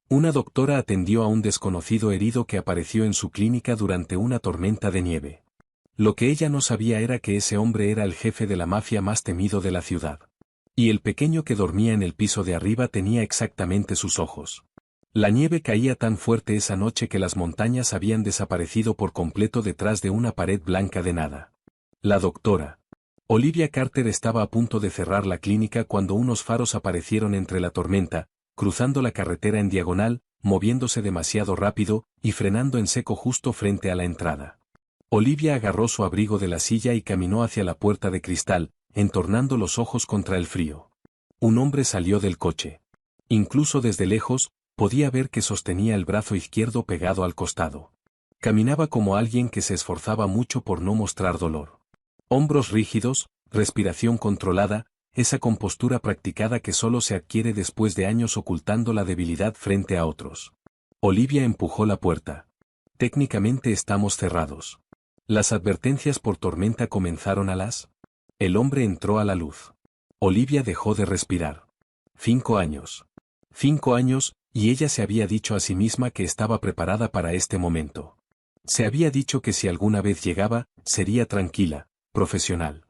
Una doctora atendió a un desconocido herido que apareció en su clínica durante una tormenta de nieve. Lo que ella no sabía era que ese hombre era el jefe de la mafia más temido de la ciudad. Y el pequeño que dormía en el piso de arriba tenía exactamente sus ojos. La nieve caía tan fuerte esa noche que las montañas habían desaparecido por completo detrás de una pared blanca de nada. La doctora Olivia Carter estaba a punto de cerrar la clínica cuando unos faros aparecieron entre la tormenta, cruzando la carretera en diagonal, moviéndose demasiado rápido y frenando en seco justo frente a la entrada. Olivia agarró su abrigo de la silla y caminó hacia la puerta de cristal, entornando los ojos contra el frío. Un hombre salió del coche. Incluso desde lejos, podía ver que sostenía el brazo izquierdo pegado al costado. Caminaba como alguien que se esforzaba mucho por no mostrar dolor. Hombros rígidos, respiración controlada, esa compostura practicada que solo se adquiere después de años ocultando la debilidad frente a otros. Olivia empujó la puerta. Técnicamente estamos cerrados. Las advertencias por tormenta comenzaron a las... El hombre entró a la luz. Olivia dejó de respirar. 5 años. 5 años, y ella se había dicho a sí misma que estaba preparada para este momento. Se había dicho que si alguna vez llegaba, sería tranquila, profesional.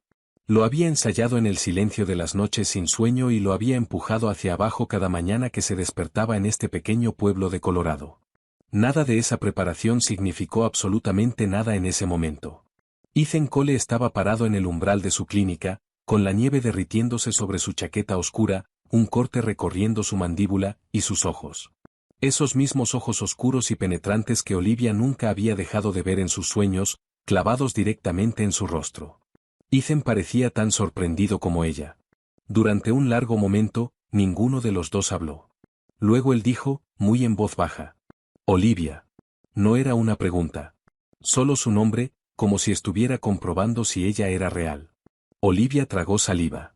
Lo había ensayado en el silencio de las noches sin sueño y lo había empujado hacia abajo cada mañana que se despertaba en este pequeño pueblo de Colorado. Nada de esa preparación significó absolutamente nada en ese momento. Ethan Cole estaba parado en el umbral de su clínica, con la nieve derritiéndose sobre su chaqueta oscura, un corte recorriendo su mandíbula y sus ojos. Esos mismos ojos oscuros y penetrantes que Olivia nunca había dejado de ver en sus sueños, clavados directamente en su rostro. Ethan parecía tan sorprendido como ella. Durante un largo momento, ninguno de los dos habló. Luego él dijo, muy en voz baja: Olivia. No era una pregunta. Solo su nombre, como si estuviera comprobando si ella era real. Olivia tragó saliva.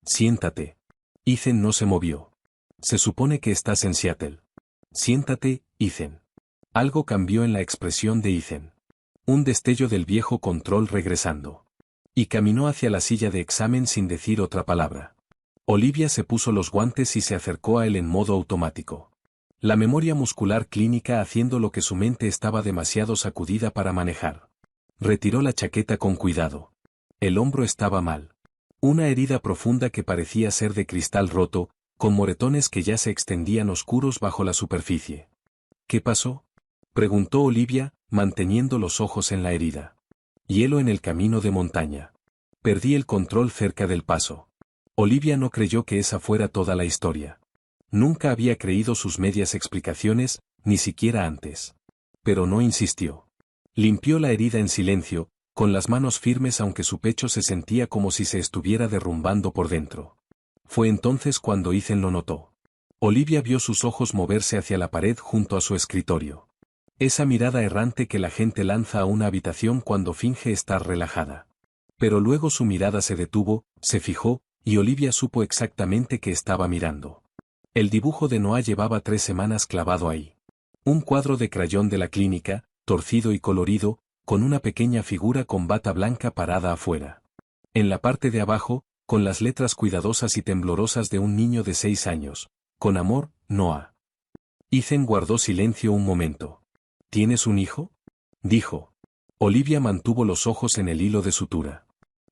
Siéntate. Ethan no se movió. Se supone que estás en Seattle. Siéntate, Ethan. Algo cambió en la expresión de Ethan. Un destello del viejo control regresando. Y caminó hacia la silla de examen sin decir otra palabra. Olivia se puso los guantes y se acercó a él en modo automático. La memoria muscular clínica haciendo lo que su mente estaba demasiado sacudida para manejar. Retiró la chaqueta con cuidado. El hombro estaba mal. Una herida profunda que parecía ser de cristal roto, con moretones que ya se extendían oscuros bajo la superficie. ¿Qué pasó?, preguntó Olivia, manteniendo los ojos en la herida. Hielo en el camino de montaña. Perdí el control cerca del paso. Olivia no creyó que esa fuera toda la historia. Nunca había creído sus medias explicaciones, ni siquiera antes. Pero no insistió. Limpió la herida en silencio, con las manos firmes aunque su pecho se sentía como si se estuviera derrumbando por dentro. Fue entonces cuando Ethan lo notó. Olivia vio sus ojos moverse hacia la pared junto a su escritorio. Esa mirada errante que la gente lanza a una habitación cuando finge estar relajada. Pero luego su mirada se detuvo, se fijó, y Olivia supo exactamente qué estaba mirando. El dibujo de Noah llevaba 3 semanas clavado ahí. Un cuadro de crayón de la clínica, torcido y colorido, con una pequeña figura con bata blanca parada afuera. En la parte de abajo, con las letras cuidadosas y temblorosas de un niño de 6 años. Con amor, Noah. Ethan guardó silencio un momento. ¿Tienes un hijo?, dijo. Olivia mantuvo los ojos en el hilo de sutura.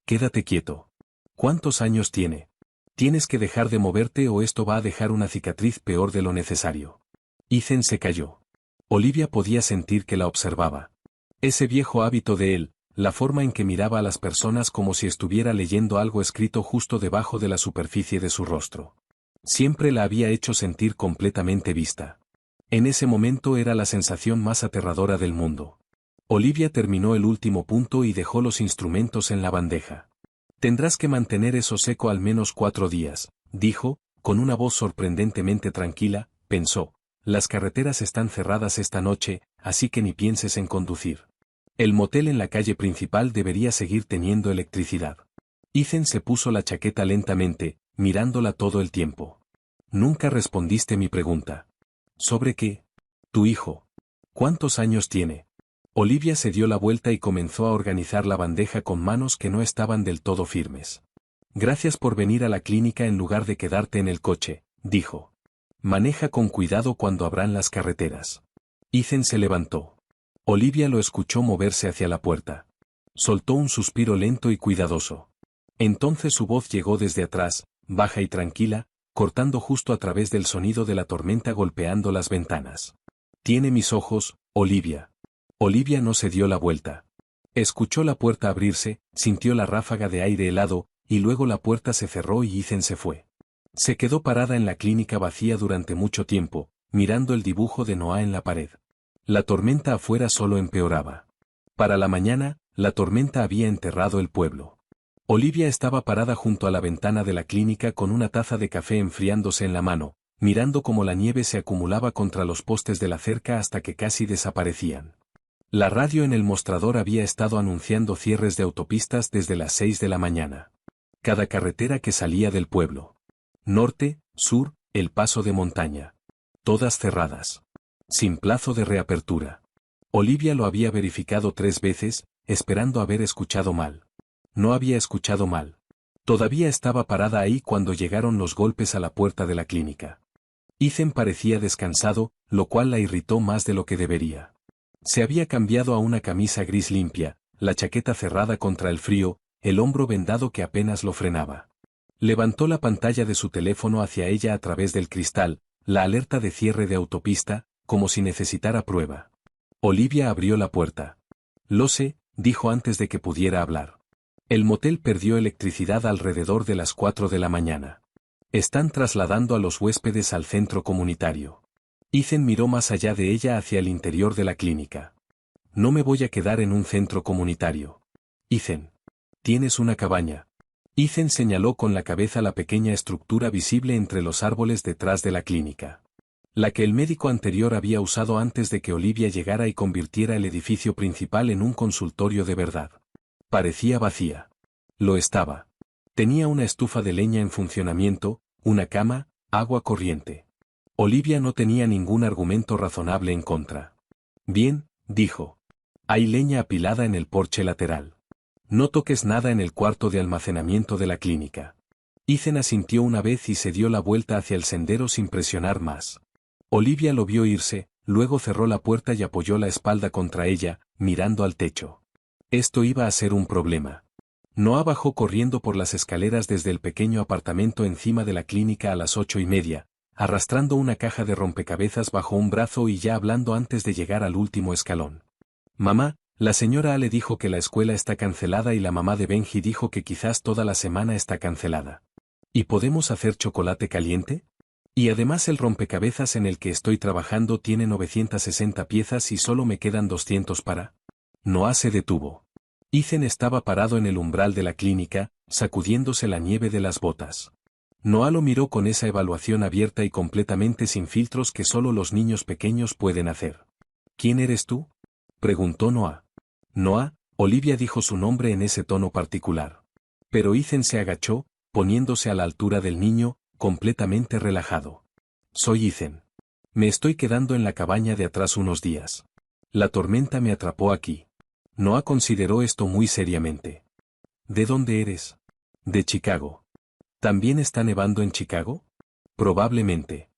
Quédate quieto. ¿Cuántos años tiene? Tienes que dejar de moverte o esto va a dejar una cicatriz peor de lo necesario. Ethan se calló. Olivia podía sentir que la observaba. Ese viejo hábito de él, la forma en que miraba a las personas como si estuviera leyendo algo escrito justo debajo de la superficie de su rostro. Siempre la había hecho sentir completamente vista. En ese momento era la sensación más aterradora del mundo. Olivia terminó el último punto y dejó los instrumentos en la bandeja. Tendrás que mantener eso seco al menos 4 días, dijo, con una voz sorprendentemente tranquila. Pensó: las carreteras están cerradas esta noche, así que ni pienses en conducir. El motel en la calle principal debería seguir teniendo electricidad. Ethan se puso la chaqueta lentamente, mirándola todo el tiempo. Nunca respondiste mi pregunta. ¿Sobre qué? Tu hijo. ¿Cuántos años tiene? Olivia se dio la vuelta y comenzó a organizar la bandeja con manos que no estaban del todo firmes. Gracias por venir a la clínica en lugar de quedarte en el coche, dijo. Maneja con cuidado cuando abran las carreteras. Ethan se levantó. Olivia lo escuchó moverse hacia la puerta. Soltó un suspiro lento y cuidadoso. Entonces su voz llegó desde atrás, baja y tranquila, cortando justo a través del sonido de la tormenta golpeando las ventanas. «Tiene mis ojos, Olivia». Olivia no se dio la vuelta. Escuchó la puerta abrirse, sintió la ráfaga de aire helado, y luego la puerta se cerró y Ethan se fue. Se quedó parada en la clínica vacía durante mucho tiempo, mirando el dibujo de Noah en la pared. La tormenta afuera solo empeoraba. Para la mañana, la tormenta había enterrado el pueblo. Olivia estaba parada junto a la ventana de la clínica con una taza de café enfriándose en la mano, mirando cómo la nieve se acumulaba contra los postes de la cerca hasta que casi desaparecían. La radio en el mostrador había estado anunciando cierres de autopistas desde las 6 de la mañana. Cada carretera que salía del pueblo. Norte, sur, el paso de montaña. Todas cerradas. Sin plazo de reapertura. Olivia lo había verificado 3 veces, esperando haber escuchado mal. No había escuchado mal. Todavía estaba parada ahí cuando llegaron los golpes a la puerta de la clínica. Ethan parecía descansado, lo cual la irritó más de lo que debería. Se había cambiado a una camisa gris limpia, la chaqueta cerrada contra el frío, el hombro vendado que apenas lo frenaba. Levantó la pantalla de su teléfono hacia ella a través del cristal, la alerta de cierre de autopista, como si necesitara prueba. Olivia abrió la puerta. «Lo sé», dijo antes de que pudiera hablar. «El motel perdió electricidad alrededor de las 4 de la mañana. Están trasladando a los huéspedes al centro comunitario». Ethan miró más allá de ella hacia el interior de la clínica. «No me voy a quedar en un centro comunitario. Ethan. Tienes una cabaña». Ethan señaló con la cabeza la pequeña estructura visible entre los árboles detrás de la clínica. La que el médico anterior había usado antes de que Olivia llegara y convirtiera el edificio principal en un consultorio de verdad. Parecía vacía. Lo estaba. Tenía una estufa de leña en funcionamiento, una cama, agua corriente. Olivia no tenía ningún argumento razonable en contra. «Bien», dijo. «Hay leña apilada en el porche lateral. No toques nada en el cuarto de almacenamiento de la clínica». Ethan asintió una vez y se dio la vuelta hacia el sendero sin presionar más. Olivia lo vio irse, luego cerró la puerta y apoyó la espalda contra ella, mirando al techo. Esto iba a ser un problema. Noah bajó corriendo por las escaleras desde el pequeño apartamento encima de la clínica a las 8:30, arrastrando una caja de rompecabezas bajo un brazo y ya hablando antes de llegar al último escalón. «Mamá, la señora Ale dijo que la escuela está cancelada y la mamá de Benji dijo que quizás toda la semana está cancelada. ¿Y podemos hacer chocolate caliente? Y además el rompecabezas en el que estoy trabajando tiene 960 piezas y solo me quedan 200 para...». Noah se detuvo. Ethan estaba parado en el umbral de la clínica, sacudiéndose la nieve de las botas. Noah lo miró con esa evaluación abierta y completamente sin filtros que solo los niños pequeños pueden hacer. «¿Quién eres tú?», preguntó Noah. «Noah», Olivia dijo su nombre en ese tono particular. Pero Ethan se agachó, poniéndose a la altura del niño, completamente relajado. «Soy Ethan. Me estoy quedando en la cabaña de atrás unos días. La tormenta me atrapó aquí». Noah consideró esto muy seriamente. «¿De dónde eres?». «De Chicago». «¿También está nevando en Chicago?». «Probablemente».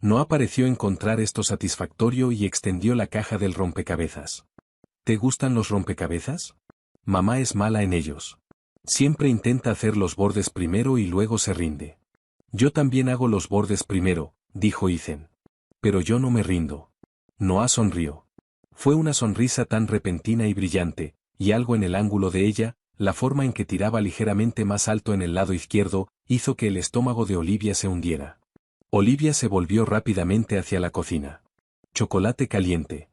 Noah pareció encontrar esto satisfactorio y extendió la caja del rompecabezas. «¿Te gustan los rompecabezas?». «Mamá es mala en ellos. Siempre intenta hacer los bordes primero y luego se rinde». «Yo también hago los bordes primero», dijo Ethan. «Pero yo no me rindo». Noah sonrió. Fue una sonrisa tan repentina y brillante, y algo en el ángulo de ella, la forma en que tiraba ligeramente más alto en el lado izquierdo, hizo que el estómago de Olivia se hundiera. Olivia se volvió rápidamente hacia la cocina. «Chocolate caliente»,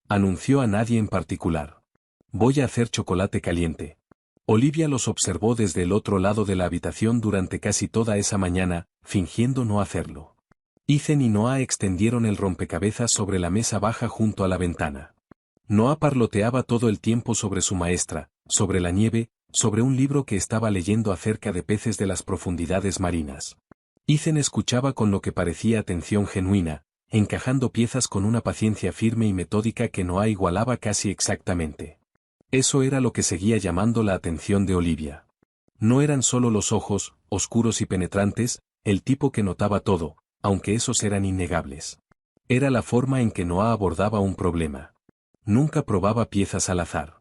anunció a nadie en particular. «Voy a hacer chocolate caliente». Olivia los observó desde el otro lado de la habitación durante casi toda esa mañana, fingiendo no hacerlo. Ethan y Noah extendieron el rompecabezas sobre la mesa baja junto a la ventana. Noah parloteaba todo el tiempo sobre su maestra, sobre la nieve, sobre un libro que estaba leyendo acerca de peces de las profundidades marinas. Ethan escuchaba con lo que parecía atención genuina, encajando piezas con una paciencia firme y metódica que Noah igualaba casi exactamente. Eso era lo que seguía llamando la atención de Olivia. No eran solo los ojos, oscuros y penetrantes, el tipo que notaba todo, aunque esos eran innegables. Era la forma en que Noah abordaba un problema. Nunca probaba piezas al azar.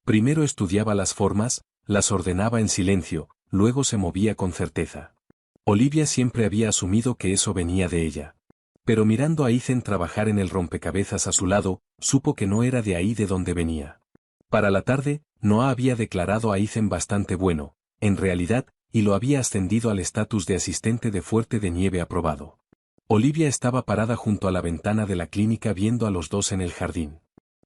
Primero estudiaba las formas, las ordenaba en silencio, luego se movía con certeza. Olivia siempre había asumido que eso venía de ella. Pero mirando a Ethan trabajar en el rompecabezas a su lado, supo que no era de ahí de donde venía. Para la tarde, Noah había declarado a Ethan bastante bueno, en realidad, y lo había ascendido al estatus de asistente de fuerte de nieve aprobado. Olivia estaba parada junto a la ventana de la clínica viendo a los dos en el jardín.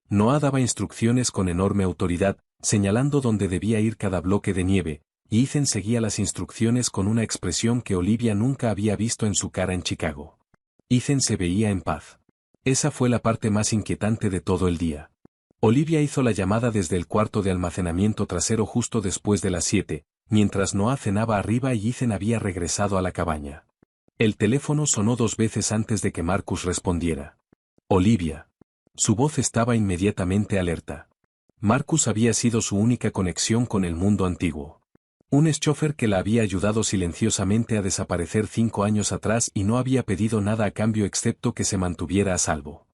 Noah daba instrucciones con enorme autoridad, señalando dónde debía ir cada bloque de nieve, y Ethan seguía las instrucciones con una expresión que Olivia nunca había visto en su cara en Chicago. Ethan se veía en paz. Esa fue la parte más inquietante de todo el día. Olivia hizo la llamada desde el cuarto de almacenamiento trasero justo después de las 7, mientras Noah cenaba arriba y Ethan había regresado a la cabaña. El teléfono sonó 2 veces antes de que Marcus respondiera. Olivia. Su voz estaba inmediatamente alerta. Marcus había sido su única conexión con el mundo antiguo. Un ex-chofer que la había ayudado silenciosamente a desaparecer 5 años atrás y no había pedido nada a cambio excepto que se mantuviera a salvo.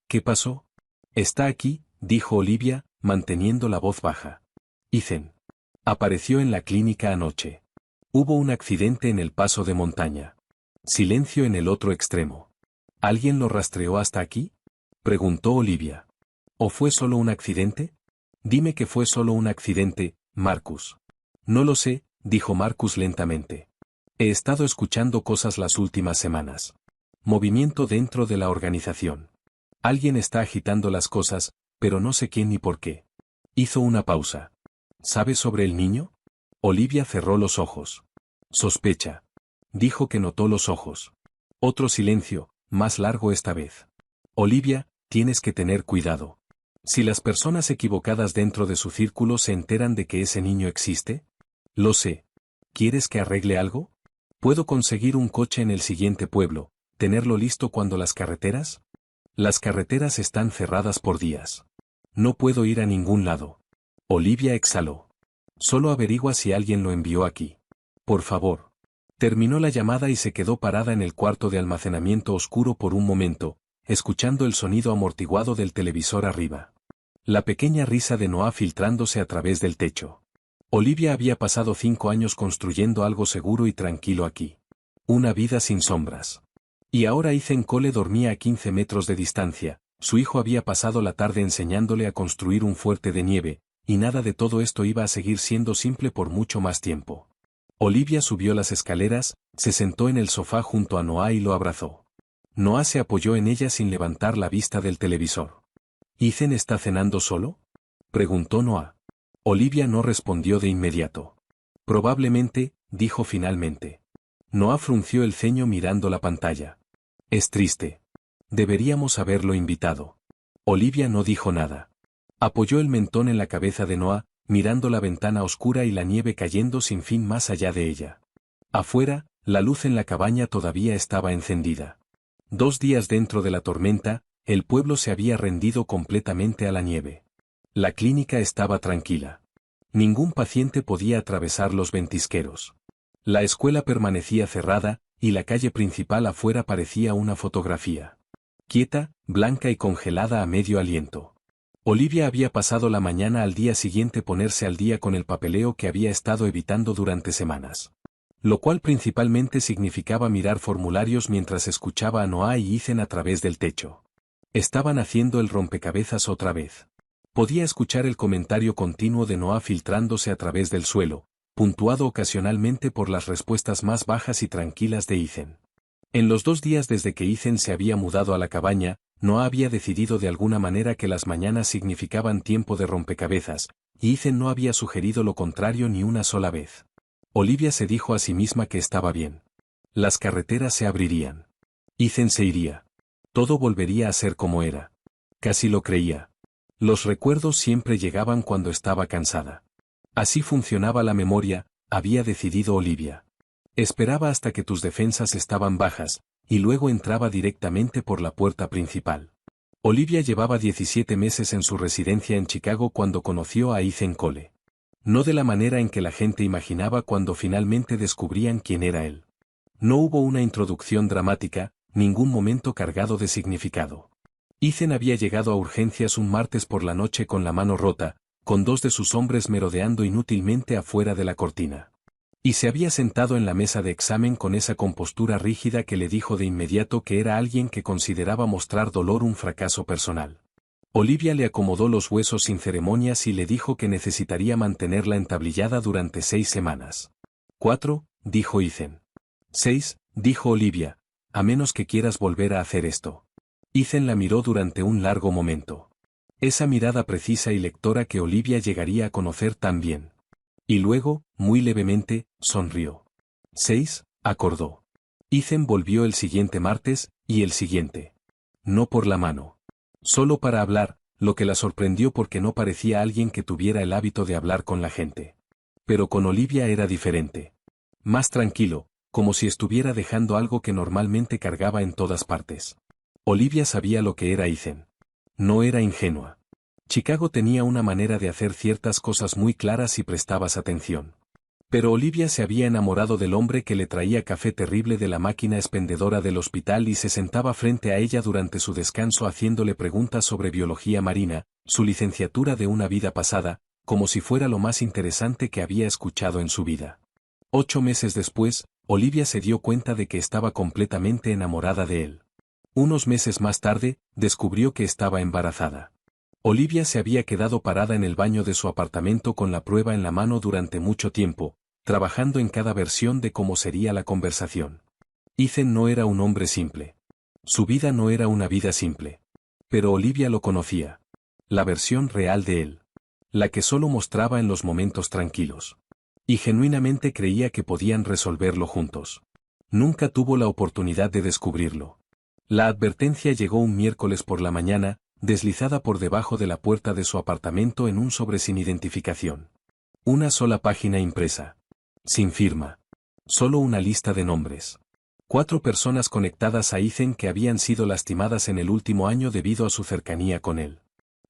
¿Qué pasó? Está aquí, dijo Olivia, manteniendo la voz baja. Ethan. Apareció en la clínica anoche. Hubo un accidente en el paso de montaña. Silencio en el otro extremo. ¿Alguien lo rastreó hasta aquí? Preguntó Olivia. ¿O fue solo un accidente? Dime que fue solo un accidente, Marcus. No lo sé, dijo Marcus lentamente. He estado escuchando cosas las últimas semanas. Movimiento dentro de la organización. Alguien está agitando las cosas, pero no sé quién ni por qué. Hizo una pausa. ¿Sabes sobre el niño? Olivia cerró los ojos. Sospecha. Dijo que notó los ojos. Otro silencio, más largo esta vez. Olivia, tienes que tener cuidado. Si las personas equivocadas dentro de su círculo se enteran de que ese niño existe. Lo sé. ¿Quieres que arregle algo? ¿Puedo conseguir un coche en el siguiente pueblo, tenerlo listo cuando las carreteras? Las carreteras están cerradas por días. No puedo ir a ningún lado. Olivia exhaló. Solo averigua si alguien lo envió aquí. Por favor. Terminó la llamada y se quedó parada en el cuarto de almacenamiento oscuro por un momento, escuchando el sonido amortiguado del televisor arriba. La pequeña risa de Noah filtrándose a través del techo. Olivia había pasado 5 años construyendo algo seguro y tranquilo aquí. Una vida sin sombras. Y ahora Ethan Cole dormía a 15 metros de distancia, su hijo había pasado la tarde enseñándole a construir un fuerte de nieve, y nada de todo esto iba a seguir siendo simple por mucho más tiempo. Olivia subió las escaleras, se sentó en el sofá junto a Noah y lo abrazó. Noah se apoyó en ella sin levantar la vista del televisor. ¿Ethan está cenando solo? Preguntó Noah. Olivia no respondió de inmediato. Probablemente, dijo finalmente. Noah frunció el ceño mirando la pantalla. Es triste. Deberíamos haberlo invitado. Olivia no dijo nada. Apoyó el mentón en la cabeza de Noah, mirando la ventana oscura y la nieve cayendo sin fin más allá de ella. Afuera, la luz en la cabaña todavía estaba encendida. 2 días dentro de la tormenta, el pueblo se había rendido completamente a la nieve. La clínica estaba tranquila. Ningún paciente podía atravesar los ventisqueros. La escuela permanecía cerrada, y la calle principal afuera parecía una fotografía. Quieta, blanca y congelada a medio aliento. Olivia había pasado la mañana al día siguiente ponerse al día con el papeleo que había estado evitando durante semanas. Lo cual principalmente significaba mirar formularios mientras escuchaba a Noah y Ethan a través del techo. Estaban haciendo el rompecabezas otra vez. Podía escuchar el comentario continuo de Noah filtrándose a través del suelo, puntuado ocasionalmente por las respuestas más bajas y tranquilas de Ethan. En los 2 días desde que Ethan se había mudado a la cabaña, Noah había decidido de alguna manera que las mañanas significaban tiempo de rompecabezas, y Ethan no había sugerido lo contrario ni una sola vez. Olivia se dijo a sí misma que estaba bien. Las carreteras se abrirían. Ethan se iría. Todo volvería a ser como era. Casi lo creía. Los recuerdos siempre llegaban cuando estaba cansada. Así funcionaba la memoria, había decidido Olivia. Esperaba hasta que tus defensas estaban bajas, y luego entraba directamente por la puerta principal. Olivia llevaba 17 meses en su residencia en Chicago cuando conoció a Ethan Cole. No de la manera en que la gente imaginaba cuando finalmente descubrían quién era él. No hubo una introducción dramática, ningún momento cargado de significado. Ethan había llegado a urgencias un martes por la noche con la mano rota, con dos de sus hombres merodeando inútilmente afuera de la cortina. Y se había sentado en la mesa de examen con esa compostura rígida que le dijo de inmediato que era alguien que consideraba mostrar dolor un fracaso personal. Olivia le acomodó los huesos sin ceremonias y le dijo que necesitaría mantenerla entablillada durante 6 semanas. 4, dijo Ethan. 6, dijo Olivia, a menos que quieras volver a hacer esto. Ethan la miró durante un largo momento. Esa mirada precisa y lectora que Olivia llegaría a conocer tan bien. Y luego, muy levemente, sonrió. 6, acordó. Ethan volvió el siguiente martes, y el siguiente. No por la mano. Solo para hablar, lo que la sorprendió porque no parecía alguien que tuviera el hábito de hablar con la gente. Pero con Olivia era diferente. Más tranquilo, como si estuviera dejando algo que normalmente cargaba en todas partes. Olivia sabía lo que era Ethan. No era ingenua. Chicago tenía una manera de hacer ciertas cosas muy claras si prestabas atención. Pero Olivia se había enamorado del hombre que le traía café terrible de la máquina expendedora del hospital y se sentaba frente a ella durante su descanso haciéndole preguntas sobre biología marina, su licenciatura de una vida pasada, como si fuera lo más interesante que había escuchado en su vida. 8 meses después, Olivia se dio cuenta de que estaba completamente enamorada de él. Unos meses más tarde, descubrió que estaba embarazada. Olivia se había quedado parada en el baño de su apartamento con la prueba en la mano durante mucho tiempo, trabajando en cada versión de cómo sería la conversación. Ethan no era un hombre simple. Su vida no era una vida simple. Pero Olivia lo conocía. La versión real de él. La que solo mostraba en los momentos tranquilos. Y genuinamente creía que podían resolverlo juntos. Nunca tuvo la oportunidad de descubrirlo. La advertencia llegó un miércoles por la mañana, deslizada por debajo de la puerta de su apartamento en un sobre sin identificación. Una sola página impresa. Sin firma. Solo una lista de nombres. 4 personas conectadas a Ethan que habían sido lastimadas en el último año debido a su cercanía con él.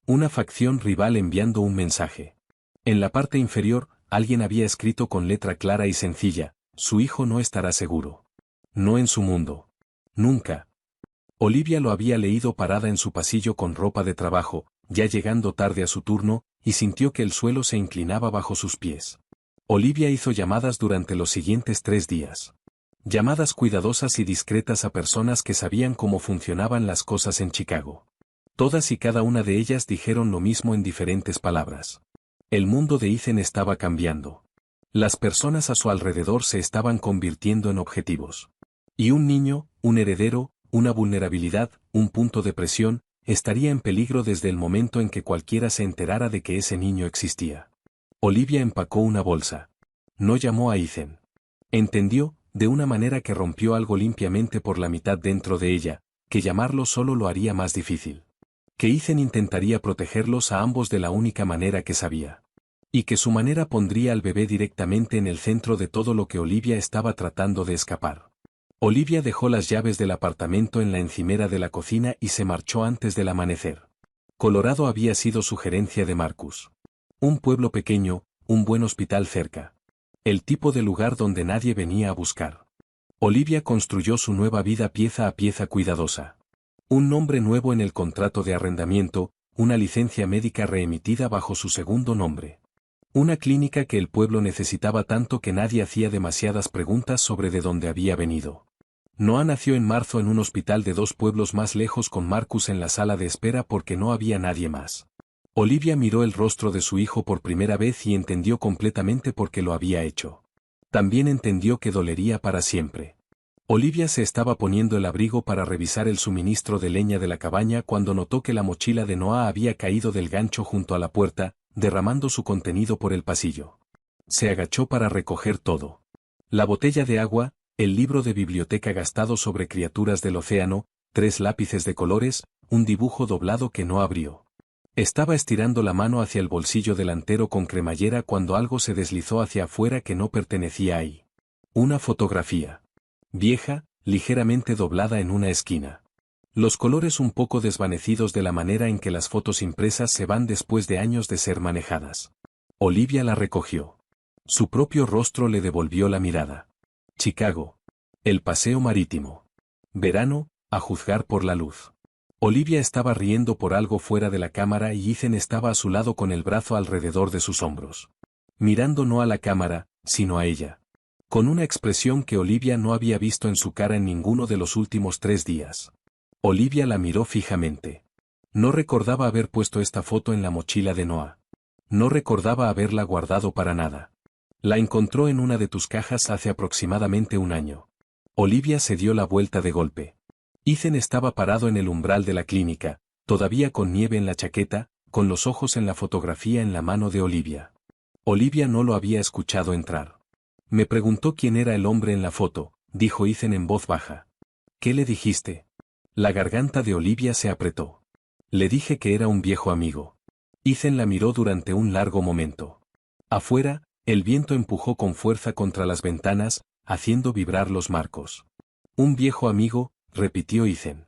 Una facción rival enviando un mensaje. En la parte inferior, alguien había escrito con letra clara y sencilla, su hijo no estará seguro. No en su mundo. Nunca. Olivia lo había leído parada en su pasillo con ropa de trabajo, ya llegando tarde a su turno, y sintió que el suelo se inclinaba bajo sus pies. Olivia hizo llamadas durante los siguientes 3 días. Llamadas cuidadosas y discretas a personas que sabían cómo funcionaban las cosas en Chicago. Todas y cada una de ellas dijeron lo mismo en diferentes palabras. El mundo de Ethan estaba cambiando. Las personas a su alrededor se estaban convirtiendo en objetivos. Y un niño, un heredero, una vulnerabilidad, un punto de presión, estaría en peligro desde el momento en que cualquiera se enterara de que ese niño existía. Olivia empacó una bolsa. No llamó a Ethan. Entendió, de una manera que rompió algo limpiamente por la mitad dentro de ella, que llamarlo solo lo haría más difícil. Que Ethan intentaría protegerlos a ambos de la única manera que sabía. Y que su manera pondría al bebé directamente en el centro de todo lo que Olivia estaba tratando de escapar. Olivia dejó las llaves del apartamento en la encimera de la cocina y se marchó antes del amanecer. Colorado había sido sugerencia de Marcus. Un pueblo pequeño, un buen hospital cerca. El tipo de lugar donde nadie venía a buscar. Olivia construyó su nueva vida pieza a pieza cuidadosa. Un nombre nuevo en el contrato de arrendamiento, una licencia médica reemitida bajo su segundo nombre. Una clínica que el pueblo necesitaba tanto que nadie hacía demasiadas preguntas sobre de dónde había venido. Noah nació en marzo en un hospital de 2 pueblos más lejos con Marcus en la sala de espera porque no había nadie más. Olivia miró el rostro de su hijo por primera vez y entendió completamente por qué lo había hecho. También entendió que dolería para siempre. Olivia se estaba poniendo el abrigo para revisar el suministro de leña de la cabaña cuando notó que la mochila de Noah había caído del gancho junto a la puerta, derramando su contenido por el pasillo. Se agachó para recoger todo. La botella de agua, el libro de biblioteca gastado sobre criaturas del océano, 3 lápices de colores, un dibujo doblado que no abrió. Estaba estirando la mano hacia el bolsillo delantero con cremallera cuando algo se deslizó hacia afuera que no pertenecía ahí. Una fotografía. Vieja, ligeramente doblada en una esquina. Los colores un poco desvanecidos de la manera en que las fotos impresas se van después de años de ser manejadas. Olivia la recogió. Su propio rostro le devolvió la mirada. Chicago. El paseo marítimo. Verano, a juzgar por la luz. Olivia estaba riendo por algo fuera de la cámara y Ethan estaba a su lado con el brazo alrededor de sus hombros. Mirando no a la cámara, sino a ella. Con una expresión que Olivia no había visto en su cara en ninguno de los últimos 3 días. Olivia la miró fijamente. No recordaba haber puesto esta foto en la mochila de Noah. No recordaba haberla guardado para nada. La encontró en una de tus cajas hace aproximadamente 1 año. Olivia se dio la vuelta de golpe. Ethan estaba parado en el umbral de la clínica, todavía con nieve en la chaqueta, con los ojos en la fotografía en la mano de Olivia. Olivia no lo había escuchado entrar. Me preguntó quién era el hombre en la foto, dijo Ethan en voz baja. ¿Qué le dijiste? La garganta de Olivia se apretó. Le dije que era un viejo amigo. Ethan la miró durante un largo momento. Afuera, el viento empujó con fuerza contra las ventanas, haciendo vibrar los marcos. Un viejo amigo, repitió Ethan.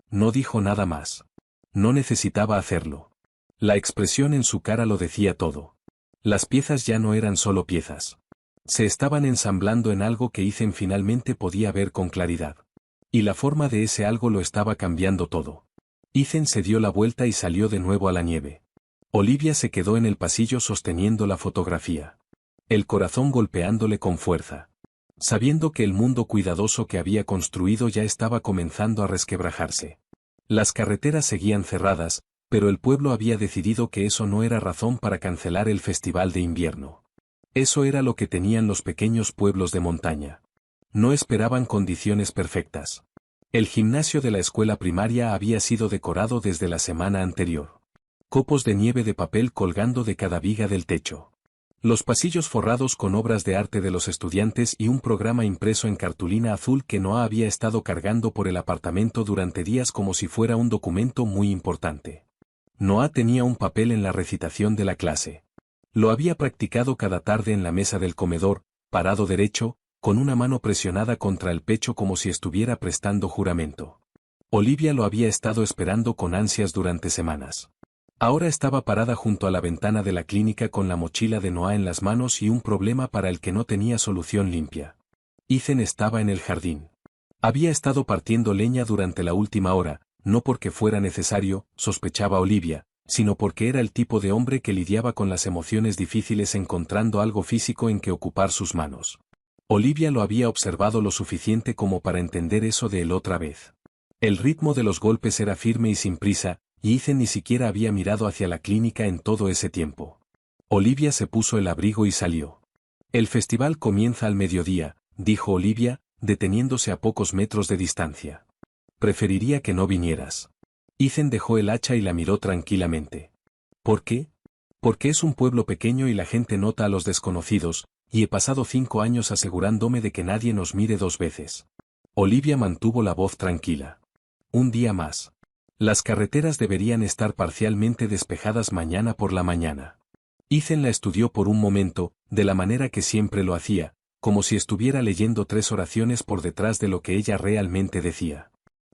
No dijo nada más. No necesitaba hacerlo. La expresión en su cara lo decía todo. Las piezas ya no eran solo piezas. Se estaban ensamblando en algo que Ethan finalmente podía ver con claridad. Y la forma de ese algo lo estaba cambiando todo. Ethan se dio la vuelta y salió de nuevo a la nieve. Olivia se quedó en el pasillo sosteniendo la fotografía. El corazón golpeándole con fuerza. Sabiendo que el mundo cuidadoso que había construido ya estaba comenzando a resquebrajarse. Las carreteras seguían cerradas, pero el pueblo había decidido que eso no era razón para cancelar el festival de invierno. Eso era lo que tenían los pequeños pueblos de montaña. No esperaban condiciones perfectas. El gimnasio de la escuela primaria había sido decorado desde la semana anterior. Copos de nieve de papel colgando de cada viga del techo. Los pasillos forrados con obras de arte de los estudiantes y un programa impreso en cartulina azul que Noah había estado cargando por el apartamento durante días como si fuera un documento muy importante. Noah tenía un papel en la recitación de la clase. Lo había practicado cada tarde en la mesa del comedor, parado derecho, con una mano presionada contra el pecho como si estuviera prestando juramento. Olivia lo había estado esperando con ansias durante semanas. Ahora estaba parada junto a la ventana de la clínica con la mochila de Noah en las manos y un problema para el que no tenía solución limpia. Ethan estaba en el jardín. Había estado partiendo leña durante la última hora, no porque fuera necesario, sospechaba Olivia, sino porque era el tipo de hombre que lidiaba con las emociones difíciles encontrando algo físico en que ocupar sus manos. Olivia lo había observado lo suficiente como para entender eso de él otra vez. El ritmo de los golpes era firme y sin prisa, y Ethan ni siquiera había mirado hacia la clínica en todo ese tiempo. Olivia se puso el abrigo y salió. El festival comienza al mediodía, dijo Olivia, deteniéndose a pocos metros de distancia. Preferiría que no vinieras. Ethan dejó el hacha y la miró tranquilamente. ¿Por qué? Porque es un pueblo pequeño y la gente nota a los desconocidos, y he pasado 5 años asegurándome de que nadie nos mire 2 veces. Olivia mantuvo la voz tranquila. Un día más. Las carreteras deberían estar parcialmente despejadas mañana por la mañana. Ethan la estudió por un momento, de la manera que siempre lo hacía, como si estuviera leyendo 3 oraciones por detrás de lo que ella realmente decía.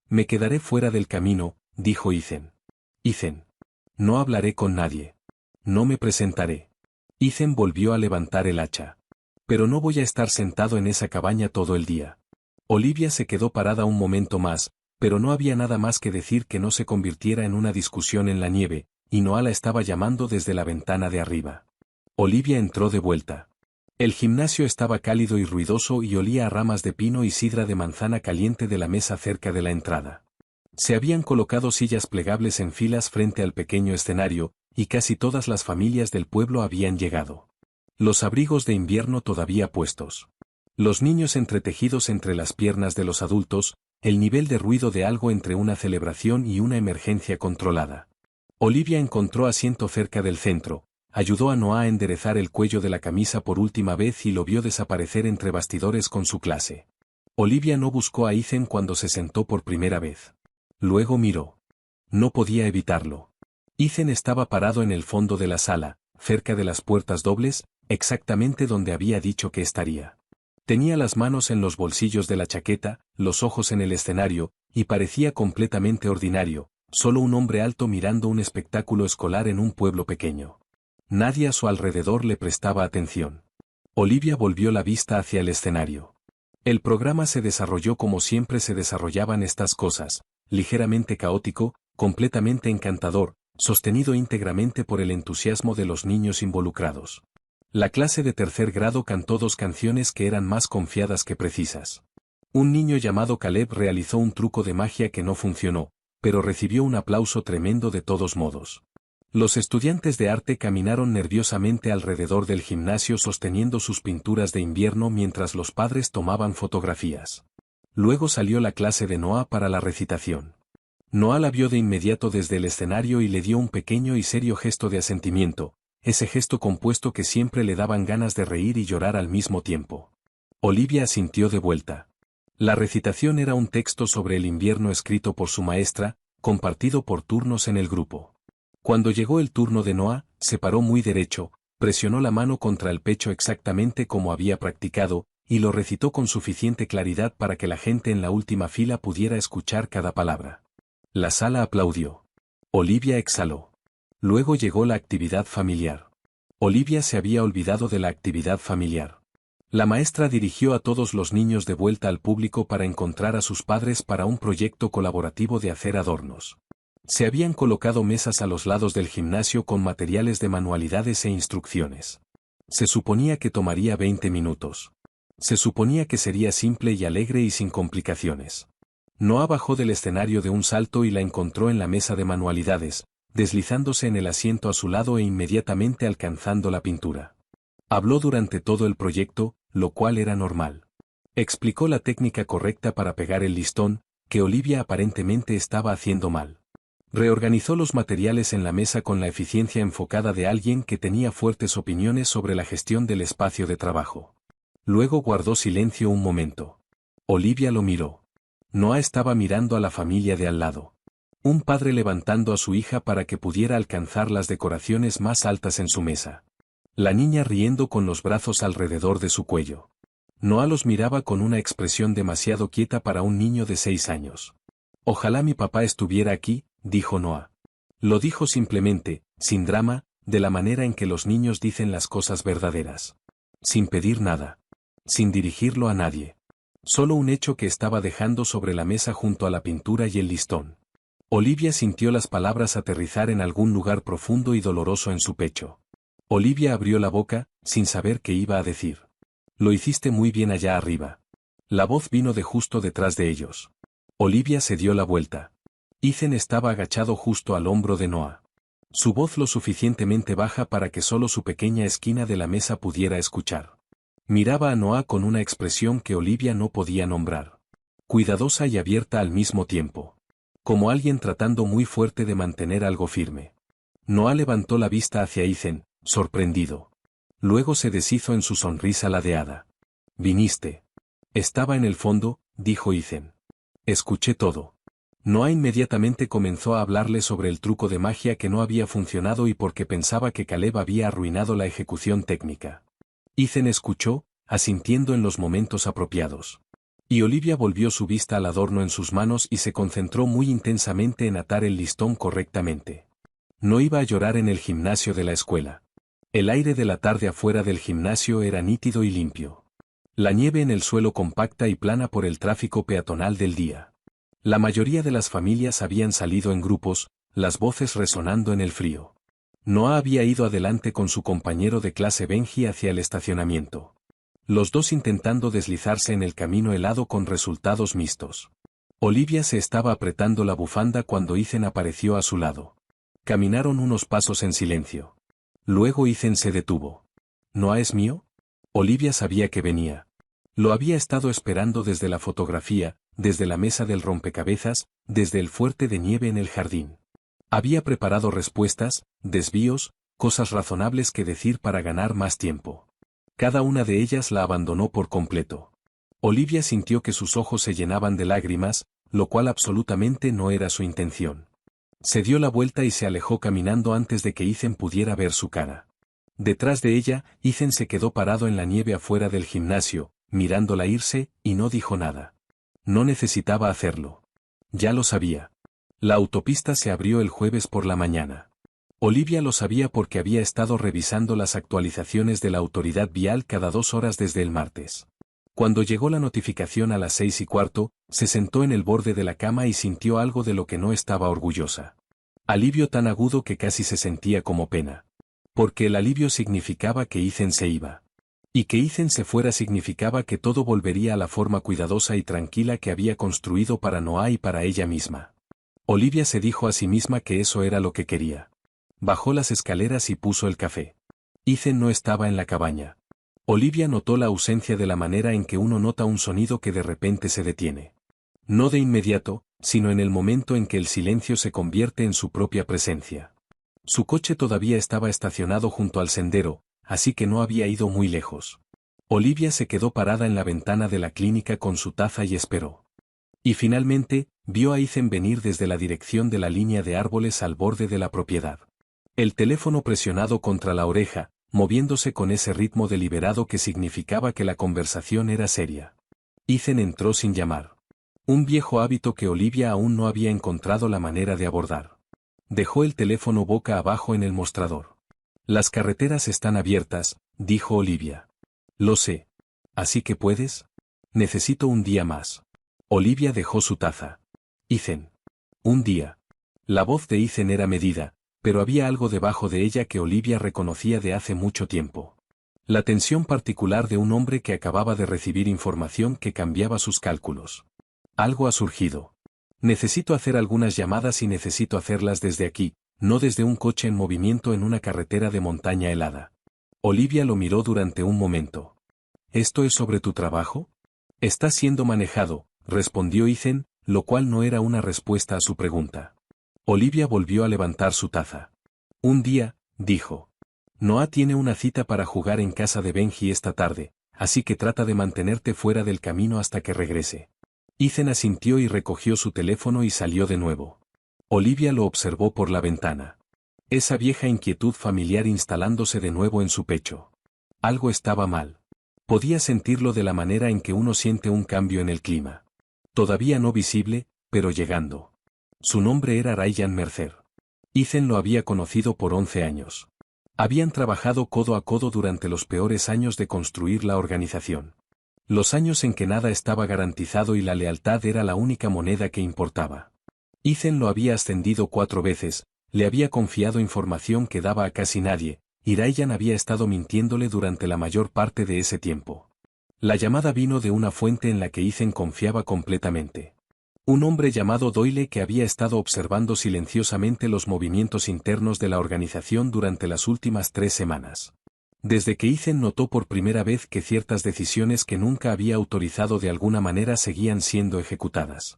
Me quedaré fuera del camino, dijo Ethan. Ethan. No hablaré con nadie. No me presentaré. Ethan volvió a levantar el hacha. Pero no voy a estar sentado en esa cabaña todo el día. Olivia se quedó parada un momento más, pero no había nada más que decir que no se convirtiera en una discusión en la nieve, y Noah la estaba llamando desde la ventana de arriba. Olivia entró de vuelta. El gimnasio estaba cálido y ruidoso y olía a ramas de pino y sidra de manzana caliente de la mesa cerca de la entrada. Se habían colocado sillas plegables en filas frente al pequeño escenario, y casi todas las familias del pueblo habían llegado. Los abrigos de invierno todavía puestos. Los niños entretejidos entre las piernas de los adultos, el nivel de ruido de algo entre una celebración y una emergencia controlada. Olivia encontró asiento cerca del centro, ayudó a Noah a enderezar el cuello de la camisa por última vez y lo vio desaparecer entre bastidores con su clase. Olivia no buscó a Ethan cuando se sentó por primera vez. Luego miró. No podía evitarlo. Ethan estaba parado en el fondo de la sala, cerca de las puertas dobles, exactamente donde había dicho que estaría. Tenía las manos en los bolsillos de la chaqueta, los ojos en el escenario, y parecía completamente ordinario, solo un hombre alto mirando un espectáculo escolar en un pueblo pequeño. Nadie a su alrededor le prestaba atención. Olivia volvió la vista hacia el escenario. El programa se desarrolló como siempre se desarrollaban estas cosas, ligeramente caótico, completamente encantador, sostenido íntegramente por el entusiasmo de los niños involucrados. La clase de tercer grado cantó 2 canciones que eran más confiadas que precisas. Un niño llamado Caleb realizó un truco de magia que no funcionó, pero recibió un aplauso tremendo de todos modos. Los estudiantes de arte caminaron nerviosamente alrededor del gimnasio sosteniendo sus pinturas de invierno mientras los padres tomaban fotografías. Luego salió la clase de Noah para la recitación. Noah la vio de inmediato desde el escenario y le dio un pequeño y serio gesto de asentimiento, ese gesto compuesto que siempre le daban ganas de reír y llorar al mismo tiempo. Olivia asintió de vuelta. La recitación era un texto sobre el invierno escrito por su maestra, compartido por turnos en el grupo. Cuando llegó el turno de Noah, se paró muy derecho, presionó la mano contra el pecho exactamente como había practicado, y lo recitó con suficiente claridad para que la gente en la última fila pudiera escuchar cada palabra. La sala aplaudió. Olivia exhaló. Luego llegó la actividad familiar. Olivia se había olvidado de la actividad familiar. La maestra dirigió a todos los niños de vuelta al público para encontrar a sus padres para un proyecto colaborativo de hacer adornos. Se habían colocado mesas a los lados del gimnasio con materiales de manualidades e instrucciones. Se suponía que tomaría 20 minutos. Se suponía que sería simple y alegre y sin complicaciones. Noah bajó del escenario de un salto y la encontró en la mesa de manualidades, deslizándose en el asiento a su lado e inmediatamente alcanzando la pintura. Habló durante todo el proyecto, lo cual era normal. Explicó la técnica correcta para pegar el listón, que Olivia aparentemente estaba haciendo mal. Reorganizó los materiales en la mesa con la eficiencia enfocada de alguien que tenía fuertes opiniones sobre la gestión del espacio de trabajo. Luego guardó silencio un momento. Olivia lo miró. Noah estaba mirando a la familia de al lado. Un padre levantando a su hija para que pudiera alcanzar las decoraciones más altas en su mesa. La niña riendo con los brazos alrededor de su cuello. Noah los miraba con una expresión demasiado quieta para un niño de 6 años. Ojalá mi papá estuviera aquí, dijo Noah. Lo dijo simplemente, sin drama, de la manera en que los niños dicen las cosas verdaderas. Sin pedir nada. Sin dirigirlo a nadie. Solo un hecho que estaba dejando sobre la mesa junto a la pintura y el listón. Olivia sintió las palabras aterrizar en algún lugar profundo y doloroso en su pecho. Olivia abrió la boca, sin saber qué iba a decir. Lo hiciste muy bien allá arriba. La voz vino de justo detrás de ellos. Olivia se dio la vuelta. Ethan estaba agachado justo al hombro de Noah. Su voz lo suficientemente baja para que solo su pequeña esquina de la mesa pudiera escuchar. Miraba a Noah con una expresión que Olivia no podía nombrar. Cuidadosa y abierta al mismo tiempo. Como alguien tratando muy fuerte de mantener algo firme. Noah levantó la vista hacia Ethan, sorprendido. Luego se deshizo en su sonrisa ladeada. «Viniste». «Estaba en el fondo», dijo Ethan. «Escuché todo». Noah inmediatamente comenzó a hablarle sobre el truco de magia que no había funcionado y porque pensaba que Caleb había arruinado la ejecución técnica. Ethan escuchó, asintiendo en los momentos apropiados. Y Olivia volvió su vista al adorno en sus manos y se concentró muy intensamente en atar el listón correctamente. No iba a llorar en el gimnasio de la escuela. El aire de la tarde afuera del gimnasio era nítido y limpio. La nieve en el suelo compacta y plana por el tráfico peatonal del día. La mayoría de las familias habían salido en grupos, las voces resonando en el frío. Noah había ido adelante con su compañero de clase Benji hacia el estacionamiento. Los dos intentando deslizarse en el camino helado con resultados mixtos. Olivia se estaba apretando la bufanda cuando Ethan apareció a su lado. Caminaron unos pasos en silencio. Luego Ethan se detuvo. ¿Noah es mío? Olivia sabía que venía. Lo había estado esperando desde la fotografía, desde la mesa del rompecabezas, desde el fuerte de nieve en el jardín. Había preparado respuestas, desvíos, cosas razonables que decir para ganar más tiempo. Cada una de ellas la abandonó por completo. Olivia sintió que sus ojos se llenaban de lágrimas, lo cual absolutamente no era su intención. Se dio la vuelta y se alejó caminando antes de que Ethan pudiera ver su cara. Detrás de ella, Ethan se quedó parado en la nieve afuera del gimnasio, mirándola irse, y no dijo nada. No necesitaba hacerlo. Ya lo sabía. La autopista se abrió el jueves por la mañana. Olivia lo sabía porque había estado revisando las actualizaciones de la autoridad vial cada 2 horas desde el martes. Cuando llegó la notificación a las 6:15, se sentó en el borde de la cama y sintió algo de lo que no estaba orgullosa. Alivio tan agudo que casi se sentía como pena. Porque el alivio significaba que Ethan se iba. Y que Ethan se fuera significaba que todo volvería a la forma cuidadosa y tranquila que había construido para Noah y para ella misma. Olivia se dijo a sí misma que eso era lo que quería. Bajó las escaleras y puso el café. Ethan no estaba en la cabaña. Olivia notó la ausencia de la manera en que uno nota un sonido que de repente se detiene. No de inmediato, sino en el momento en que el silencio se convierte en su propia presencia. Su coche todavía estaba estacionado junto al sendero, así que no había ido muy lejos. Olivia se quedó parada en la ventana de la clínica con su taza y esperó. Y finalmente, vio a Ethan venir desde la dirección de la línea de árboles al borde de la propiedad. El teléfono presionado contra la oreja, moviéndose con ese ritmo deliberado que significaba que la conversación era seria. Ethan entró sin llamar. Un viejo hábito que Olivia aún no había encontrado la manera de abordar. Dejó el teléfono boca abajo en el mostrador. Las carreteras están abiertas, dijo Olivia. Lo sé. ¿Así que puedes? Necesito un día más. Olivia dejó su taza. Ethan. Un día. La voz de Ethan era medida, pero había algo debajo de ella que Olivia reconocía de hace mucho tiempo. La tensión particular de un hombre que acababa de recibir información que cambiaba sus cálculos. Algo ha surgido. Necesito hacer algunas llamadas y necesito hacerlas desde aquí, no desde un coche en movimiento en una carretera de montaña helada. Olivia lo miró durante un momento. ¿Esto es sobre tu trabajo? Está siendo manejado, respondió Ethan, lo cual no era una respuesta a su pregunta. Olivia volvió a levantar su taza. Un día, dijo. Noah tiene una cita para jugar en casa de Benji esta tarde, así que trata de mantenerte fuera del camino hasta que regrese. Ethan asintió y recogió su teléfono y salió de nuevo. Olivia lo observó por la ventana. Esa vieja inquietud familiar instalándose de nuevo en su pecho. Algo estaba mal. Podía sentirlo de la manera en que uno siente un cambio en el clima. Todavía no visible, pero llegando. Su nombre era Ryan Mercer. Ethan lo había conocido por 11 años. Habían trabajado codo a codo durante los peores años de construir la organización. Los años en que nada estaba garantizado y la lealtad era la única moneda que importaba. Ethan lo había ascendido 4 veces, le había confiado información que daba a casi nadie, y Ryan había estado mintiéndole durante la mayor parte de ese tiempo. La llamada vino de una fuente en la que Ethan confiaba completamente. Un hombre llamado Doyle que había estado observando silenciosamente los movimientos internos de la organización durante las últimas 3 semanas. Desde que Ethan notó por primera vez que ciertas decisiones que nunca había autorizado de alguna manera seguían siendo ejecutadas.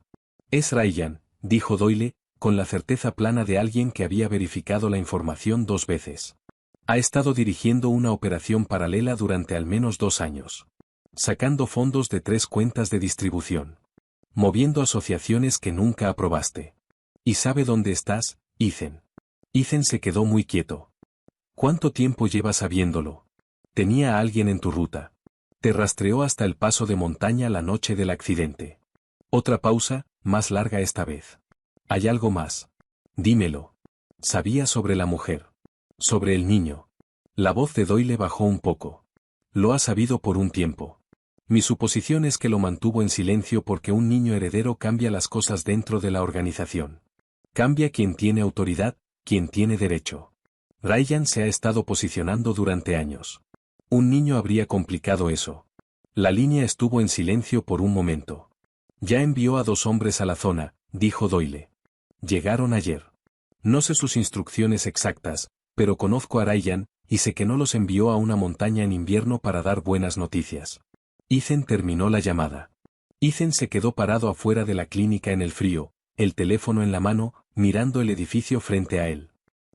Es Ryan, dijo Doyle, con la certeza plana de alguien que había verificado la información 2 veces. Ha estado dirigiendo una operación paralela durante al menos 2 años. Sacando fondos de 3 cuentas de distribución. Moviendo asociaciones que nunca aprobaste. ¿Y sabe dónde estás, Ethan? Ethan se quedó muy quieto. ¿Cuánto tiempo llevas sabiéndolo? Tenía a alguien en tu ruta. Te rastreó hasta el paso de montaña la noche del accidente. Otra pausa, más larga esta vez. ¿Hay algo más? Dímelo. Sabía sobre la mujer. Sobre el niño. La voz de Doyle bajó un poco. Lo ha sabido por un tiempo. Mi suposición es que lo mantuvo en silencio porque un niño heredero cambia las cosas dentro de la organización. Cambia quien tiene autoridad, quien tiene derecho. Ryan se ha estado posicionando durante años. Un niño habría complicado eso. La línea estuvo en silencio por un momento. Ya envió a 2 hombres a la zona, dijo Doyle. Llegaron ayer. No sé sus instrucciones exactas, pero conozco a Ryan, y sé que no los envió a una montaña en invierno para dar buenas noticias. Ethan terminó la llamada. Ethan se quedó parado afuera de la clínica en el frío, el teléfono en la mano, mirando el edificio frente a él.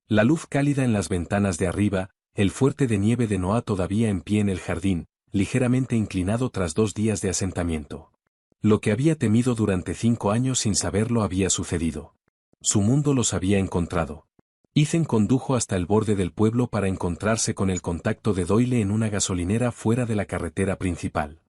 La luz cálida en las ventanas de arriba, el fuerte de nieve de Noah todavía en pie en el jardín, ligeramente inclinado tras 2 días de asentamiento. Lo que había temido durante 5 años sin saberlo había sucedido. Su mundo los había encontrado. Ethan condujo hasta el borde del pueblo para encontrarse con el contacto de Doyle en una gasolinera fuera de la carretera principal.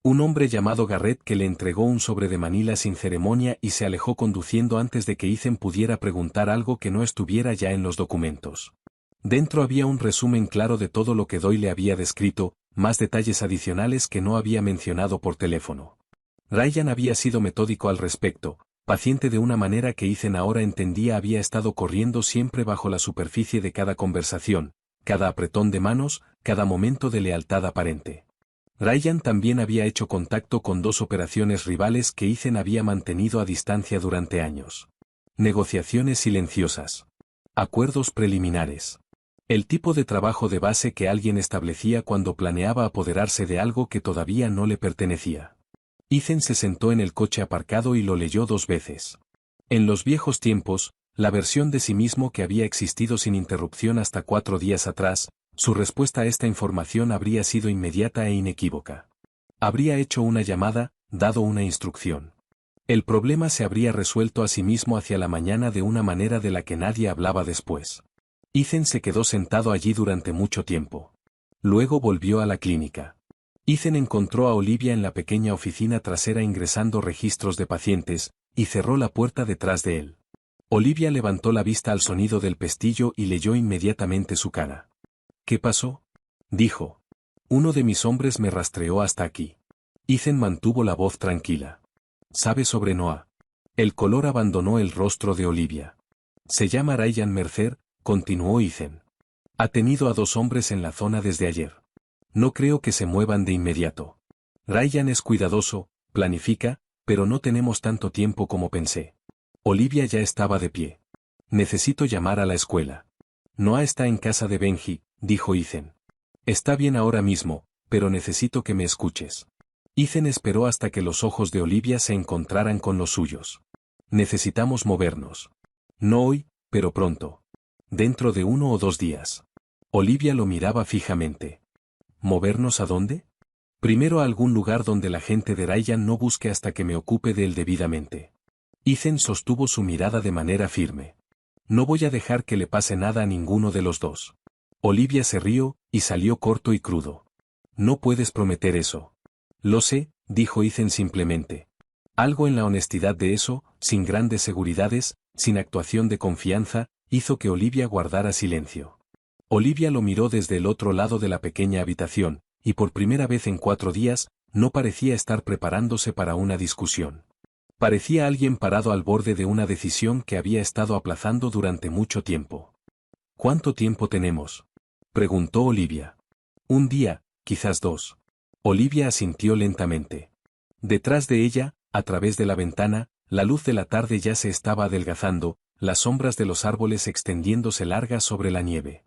Un hombre llamado Garrett que le entregó un sobre de Manila sin ceremonia y se alejó conduciendo antes de que Ethan pudiera preguntar algo que no estuviera ya en los documentos. Dentro había un resumen claro de todo lo que Doyle había descrito, más detalles adicionales que no había mencionado por teléfono. Ryan había sido metódico al respecto, paciente de una manera que Ethan ahora entendía había estado corriendo siempre bajo la superficie de cada conversación, cada apretón de manos, cada momento de lealtad aparente. Ryan también había hecho contacto con 2 operaciones rivales que Ethan había mantenido a distancia durante años. Negociaciones silenciosas. Acuerdos preliminares. El tipo de trabajo de base que alguien establecía cuando planeaba apoderarse de algo que todavía no le pertenecía. Ethan se sentó en el coche aparcado y lo leyó 2 veces. En los viejos tiempos, la versión de sí mismo que había existido sin interrupción hasta 4 días atrás, su respuesta a esta información habría sido inmediata e inequívoca. Habría hecho una llamada, dado una instrucción. El problema se habría resuelto a sí mismo hacia la mañana de una manera de la que nadie hablaba después. Ethan se quedó sentado allí durante mucho tiempo. Luego volvió a la clínica. Ethan encontró a Olivia en la pequeña oficina trasera ingresando registros de pacientes, y cerró la puerta detrás de él. Olivia levantó la vista al sonido del pestillo y leyó inmediatamente su cara. ¿Qué pasó?, dijo. Uno de mis hombres me rastreó hasta aquí. Ethan mantuvo la voz tranquila. ¿Sabe sobre Noah? El color abandonó el rostro de Olivia. Se llama Ryan Mercer, continuó Ethan. Ha tenido a 2 hombres en la zona desde ayer. No creo que se muevan de inmediato. Ryan es cuidadoso, planifica, pero no tenemos tanto tiempo como pensé. Olivia ya estaba de pie. Necesito llamar a la escuela. Noah está en casa de Benji, dijo Ethan. Está bien ahora mismo, pero necesito que me escuches. Ethan esperó hasta que los ojos de Olivia se encontraran con los suyos. Necesitamos movernos. No hoy, pero pronto. Dentro de 1 o 2 días. Olivia lo miraba fijamente. ¿Movernos a dónde? Primero a algún lugar donde la gente de Ryan no busque hasta que me ocupe de él debidamente. Ethan sostuvo su mirada de manera firme. No voy a dejar que le pase nada a ninguno de los 2. Olivia se rió, y salió corto y crudo. No puedes prometer eso. Lo sé, dijo Ethan simplemente. Algo en la honestidad de eso, sin grandes seguridades, sin actuación de confianza, hizo que Olivia guardara silencio. Olivia lo miró desde el otro lado de la pequeña habitación, y por primera vez en 4 días, no parecía estar preparándose para una discusión. Parecía alguien parado al borde de una decisión que había estado aplazando durante mucho tiempo. ¿Cuánto tiempo tenemos?, preguntó Olivia. 1 día, quizás 2. Olivia asintió lentamente. Detrás de ella, a través de la ventana, la luz de la tarde ya se estaba adelgazando, las sombras de los árboles extendiéndose largas sobre la nieve.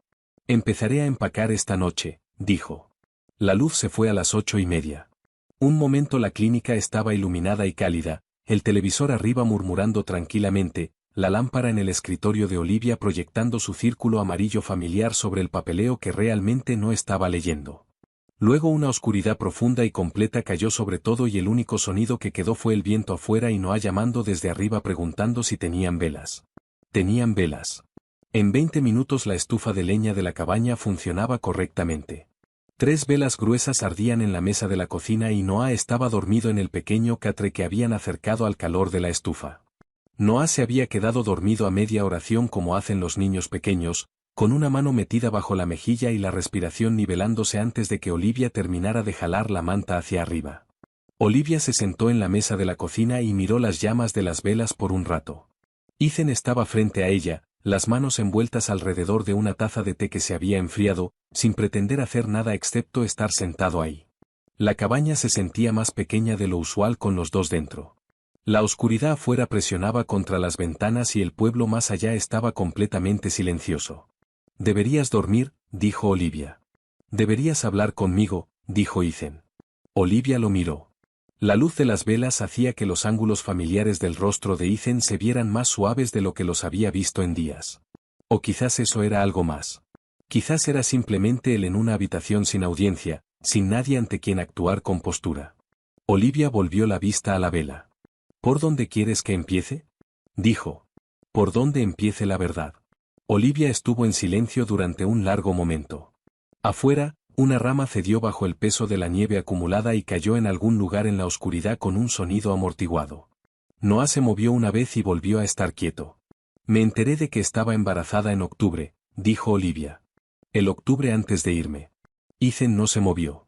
Empezaré a empacar esta noche, dijo. La luz se fue a las 8:30. Un momento la clínica estaba iluminada y cálida, el televisor arriba murmurando tranquilamente, la lámpara en el escritorio de Olivia proyectando su círculo amarillo familiar sobre el papeleo que realmente no estaba leyendo. Luego una oscuridad profunda y completa cayó sobre todo y el único sonido que quedó fue el viento afuera y Noah llamando desde arriba preguntando si tenían velas. Tenían velas. En 20 minutos la estufa de leña de la cabaña funcionaba correctamente. 3 velas gruesas ardían en la mesa de la cocina y Noah estaba dormido en el pequeño catre que habían acercado al calor de la estufa. Noah se había quedado dormido a media oración como hacen los niños pequeños, con una mano metida bajo la mejilla y la respiración nivelándose antes de que Olivia terminara de jalar la manta hacia arriba. Olivia se sentó en la mesa de la cocina y miró las llamas de las velas por un rato. Ethan estaba frente a ella, las manos envueltas alrededor de una taza de té que se había enfriado, sin pretender hacer nada excepto estar sentado ahí. La cabaña se sentía más pequeña de lo usual con los 2 dentro. La oscuridad afuera presionaba contra las ventanas y el pueblo más allá estaba completamente silencioso. Deberías dormir, dijo Olivia. Deberías hablar conmigo, dijo Ethan. Olivia lo miró. La luz de las velas hacía que los ángulos familiares del rostro de Ethan se vieran más suaves de lo que los había visto en días. O quizás eso era algo más. Quizás era simplemente él en una habitación sin audiencia, sin nadie ante quien actuar con postura. Olivia volvió la vista a la vela. ¿Por dónde quieres que empiece?, dijo. ¿Por dónde empiece la verdad? Olivia estuvo en silencio durante un largo momento. Afuera, una rama cedió bajo el peso de la nieve acumulada y cayó en algún lugar en la oscuridad con un sonido amortiguado. Noah se movió una vez y volvió a estar quieto. Me enteré de que estaba embarazada en octubre, dijo Olivia. El octubre antes de irme. Ethan no se movió.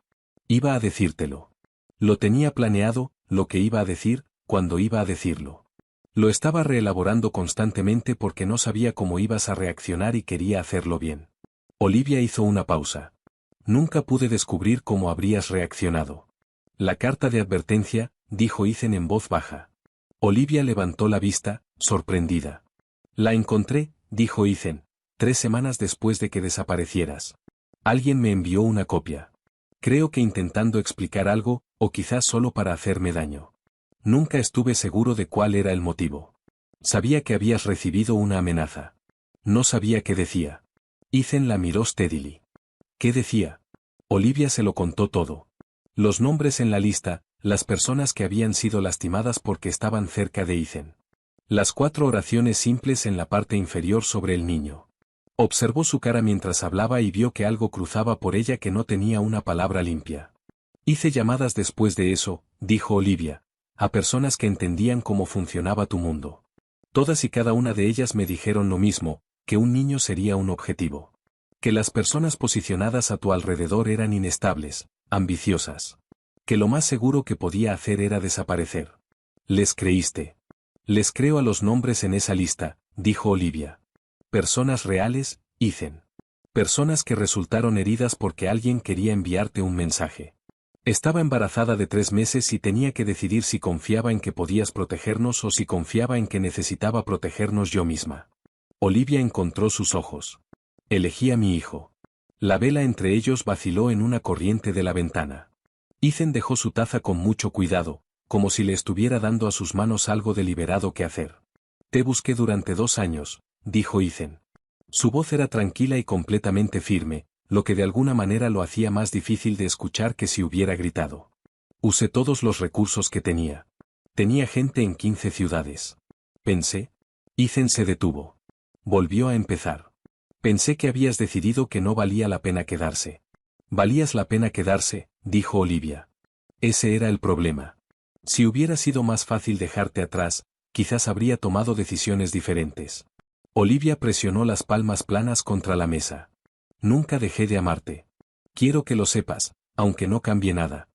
Iba a decírtelo. Lo tenía planeado, lo que iba a decir, cuando iba a decirlo. Lo estaba reelaborando constantemente porque no sabía cómo ibas a reaccionar y quería hacerlo bien. Olivia hizo una pausa. Nunca pude descubrir cómo habrías reaccionado. La carta de advertencia, dijo Ethan en voz baja. Olivia levantó la vista, sorprendida. La encontré, dijo Ethan, 3 semanas después de que desaparecieras. Alguien me envió una copia. Creo que intentando explicar algo, o quizás solo para hacerme daño. Nunca estuve seguro de cuál era el motivo. Sabía que habías recibido una amenaza. No sabía qué decía. Ethan la miró steadily. ¿Qué decía? Olivia se lo contó todo. Los nombres en la lista, las personas que habían sido lastimadas porque estaban cerca de Ethan. Las 4 oraciones simples en la parte inferior sobre el niño. Observó su cara mientras hablaba y vio que algo cruzaba por ella que no tenía una palabra limpia. Hice llamadas después de eso, dijo Olivia, a personas que entendían cómo funcionaba tu mundo. Todas y cada una de ellas me dijeron lo mismo, que un niño sería un objetivo. Que las personas posicionadas a tu alrededor eran inestables, ambiciosas. Que lo más seguro que podía hacer era desaparecer. ¿Les creíste? Les creo a los nombres en esa lista, dijo Olivia. Personas reales, Ethan. Personas que resultaron heridas porque alguien quería enviarte un mensaje. Estaba embarazada de 3 meses y tenía que decidir si confiaba en que podías protegernos o si confiaba en que necesitaba protegernos yo misma. Olivia encontró sus ojos. Elegí a mi hijo. La vela entre ellos vaciló en una corriente de la ventana. Ethan dejó su taza con mucho cuidado, como si le estuviera dando a sus manos algo deliberado que hacer. Te busqué durante 2 años, dijo Ethan. Su voz era tranquila y completamente firme, lo que de alguna manera lo hacía más difícil de escuchar que si hubiera gritado. Usé todos los recursos que tenía. Tenía gente en 15 ciudades. Pensé. Ethan se detuvo. Volvió a empezar. Pensé que habías decidido que no valía la pena quedarse. Valías la pena quedarse, dijo Olivia. Ese era el problema. Si hubiera sido más fácil dejarte atrás, quizás habría tomado decisiones diferentes. Olivia presionó las palmas planas contra la mesa. Nunca dejé de amarte. Quiero que lo sepas, aunque no cambie nada.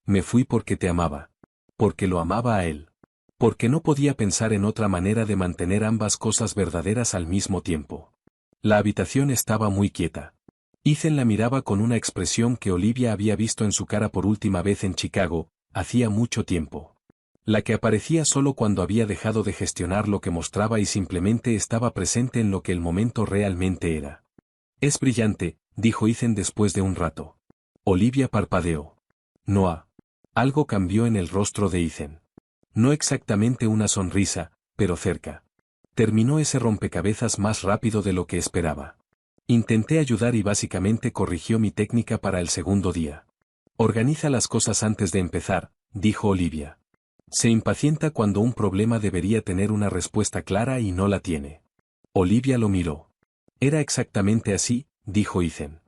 Me fui porque te amaba. Porque lo amaba a él. Porque no podía pensar en otra manera de mantener ambas cosas verdaderas al mismo tiempo. La habitación estaba muy quieta. Ethan la miraba con una expresión que Olivia había visto en su cara por última vez en Chicago, hacía mucho tiempo. La que aparecía solo cuando había dejado de gestionar lo que mostraba y simplemente estaba presente en lo que el momento realmente era. Es brillante, dijo Ethan después de un rato. Olivia parpadeó. Noah. Algo cambió en el rostro de Ethan. No exactamente una sonrisa, pero cerca. Terminó ese rompecabezas más rápido de lo que esperaba. Intenté ayudar y básicamente corrigió mi técnica para el segundo día. Organiza las cosas antes de empezar, dijo Olivia. Se impacienta cuando un problema debería tener una respuesta clara y no la tiene. Olivia lo miró. Era exactamente así, dijo Ethan.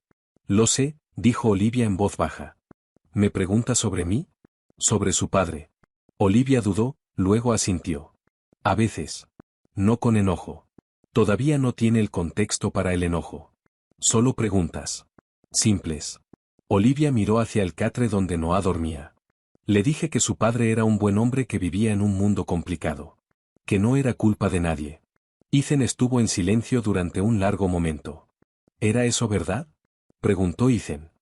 Lo sé, dijo Olivia en voz baja. ¿Me pregunta sobre mí? Sobre su padre. Olivia dudó, luego asintió. A veces. No con enojo. Todavía no tiene el contexto para el enojo. Solo preguntas. Simples. Olivia miró hacia el catre donde Noah dormía. Le dije que su padre era un buen hombre que vivía en un mundo complicado. Que no era culpa de nadie. Ethan estuvo en silencio durante un largo momento. ¿Era eso verdad? Preguntó Ethan.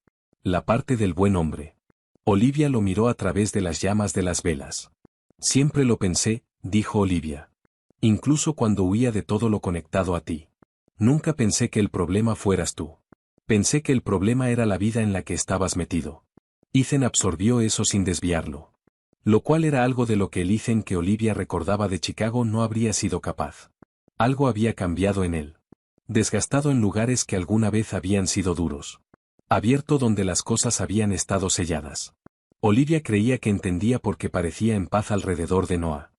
La parte del buen hombre. Olivia lo miró a través de las llamas de las velas. Siempre lo pensé, dijo Olivia. Incluso cuando huía de todo lo conectado a ti. Nunca pensé que el problema fueras tú. Pensé que el problema era la vida en la que estabas metido. Ethan absorbió eso sin desviarlo. Lo cual era algo de lo que el Ethan que Olivia recordaba de Chicago no habría sido capaz. Algo había cambiado en él. Desgastado en lugares que alguna vez habían sido duros. Abierto donde las cosas habían estado selladas. Olivia creía que entendía por qué parecía en paz alrededor de Noah.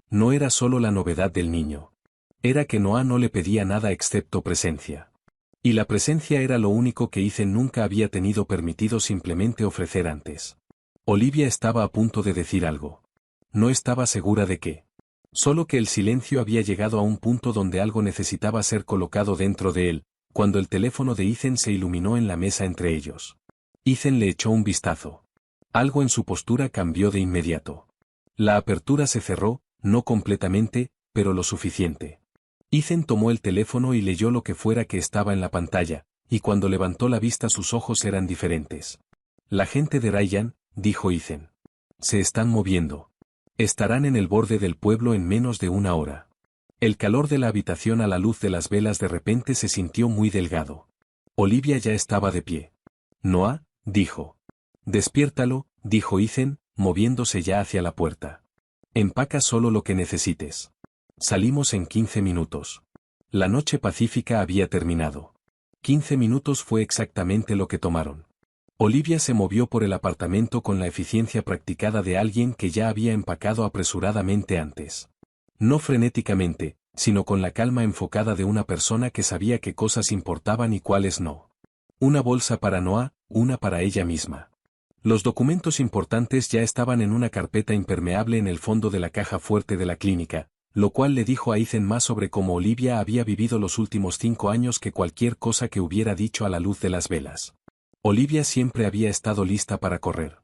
No era solo la novedad del niño. Era que Noah no le pedía nada excepto presencia. Y la presencia era lo único que Ethan nunca había tenido permitido simplemente ofrecer antes. Olivia estaba a punto de decir algo. No estaba segura de qué. Solo que el silencio había llegado a un punto donde algo necesitaba ser colocado dentro de él, cuando el teléfono de Ethan se iluminó en la mesa entre ellos. Ethan le echó un vistazo. Algo en su postura cambió de inmediato. La apertura se cerró, no completamente, pero lo suficiente. Ethan tomó el teléfono y leyó lo que fuera que estaba en la pantalla, y cuando levantó la vista sus ojos eran diferentes. La gente de Ryan, dijo Ethan. Se están moviendo. Estarán en el borde del pueblo en menos de una hora. El calor de la habitación a la luz de las velas de repente se sintió muy delgado. Olivia ya estaba de pie. Noah, dijo. Despiértalo, dijo Ethan, moviéndose ya hacia la puerta. Empaca solo lo que necesites. Salimos en 15 minutos. La noche pacífica había terminado. 15 minutos fue exactamente lo que tomaron. Olivia se movió por el apartamento con la eficiencia practicada de alguien que ya había empacado apresuradamente antes. No frenéticamente, sino con la calma enfocada de una persona que sabía qué cosas importaban y cuáles no. Una bolsa para Noah, una para ella misma. Los documentos importantes ya estaban en una carpeta impermeable en el fondo de la caja fuerte de la clínica, lo cual le dijo a Ethan más sobre cómo Olivia había vivido los últimos 5 años que cualquier cosa que hubiera dicho a la luz de las velas. Olivia siempre había estado lista para correr.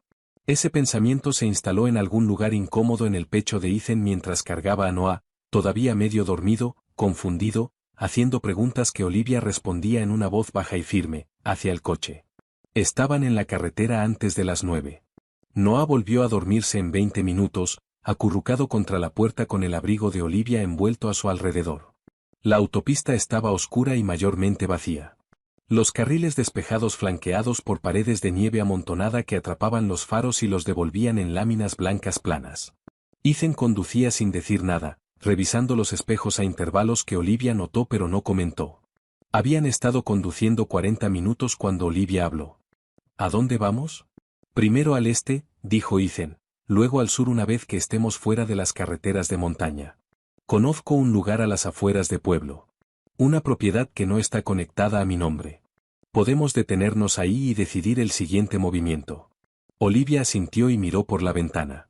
Ese pensamiento se instaló en algún lugar incómodo en el pecho de Ethan mientras cargaba a Noah, todavía medio dormido, confundido, haciendo preguntas que Olivia respondía en una voz baja y firme, hacia el coche. Estaban en la carretera antes de las 9. Noah volvió a dormirse en 20 minutos, acurrucado contra la puerta con el abrigo de Olivia envuelto a su alrededor. La autopista estaba oscura y mayormente vacía. Los carriles despejados flanqueados por paredes de nieve amontonada que atrapaban los faros y los devolvían en láminas blancas planas. Ethan conducía sin decir nada, revisando los espejos a intervalos que Olivia notó pero no comentó. Habían estado conduciendo 40 minutos cuando Olivia habló. ¿A dónde vamos? Primero al este, dijo Ethan, luego al sur una vez que estemos fuera de las carreteras de montaña. Conozco un lugar a las afueras de pueblo. Una propiedad que no está conectada a mi nombre. Podemos detenernos ahí y decidir el siguiente movimiento. Olivia asintió y miró por la ventana.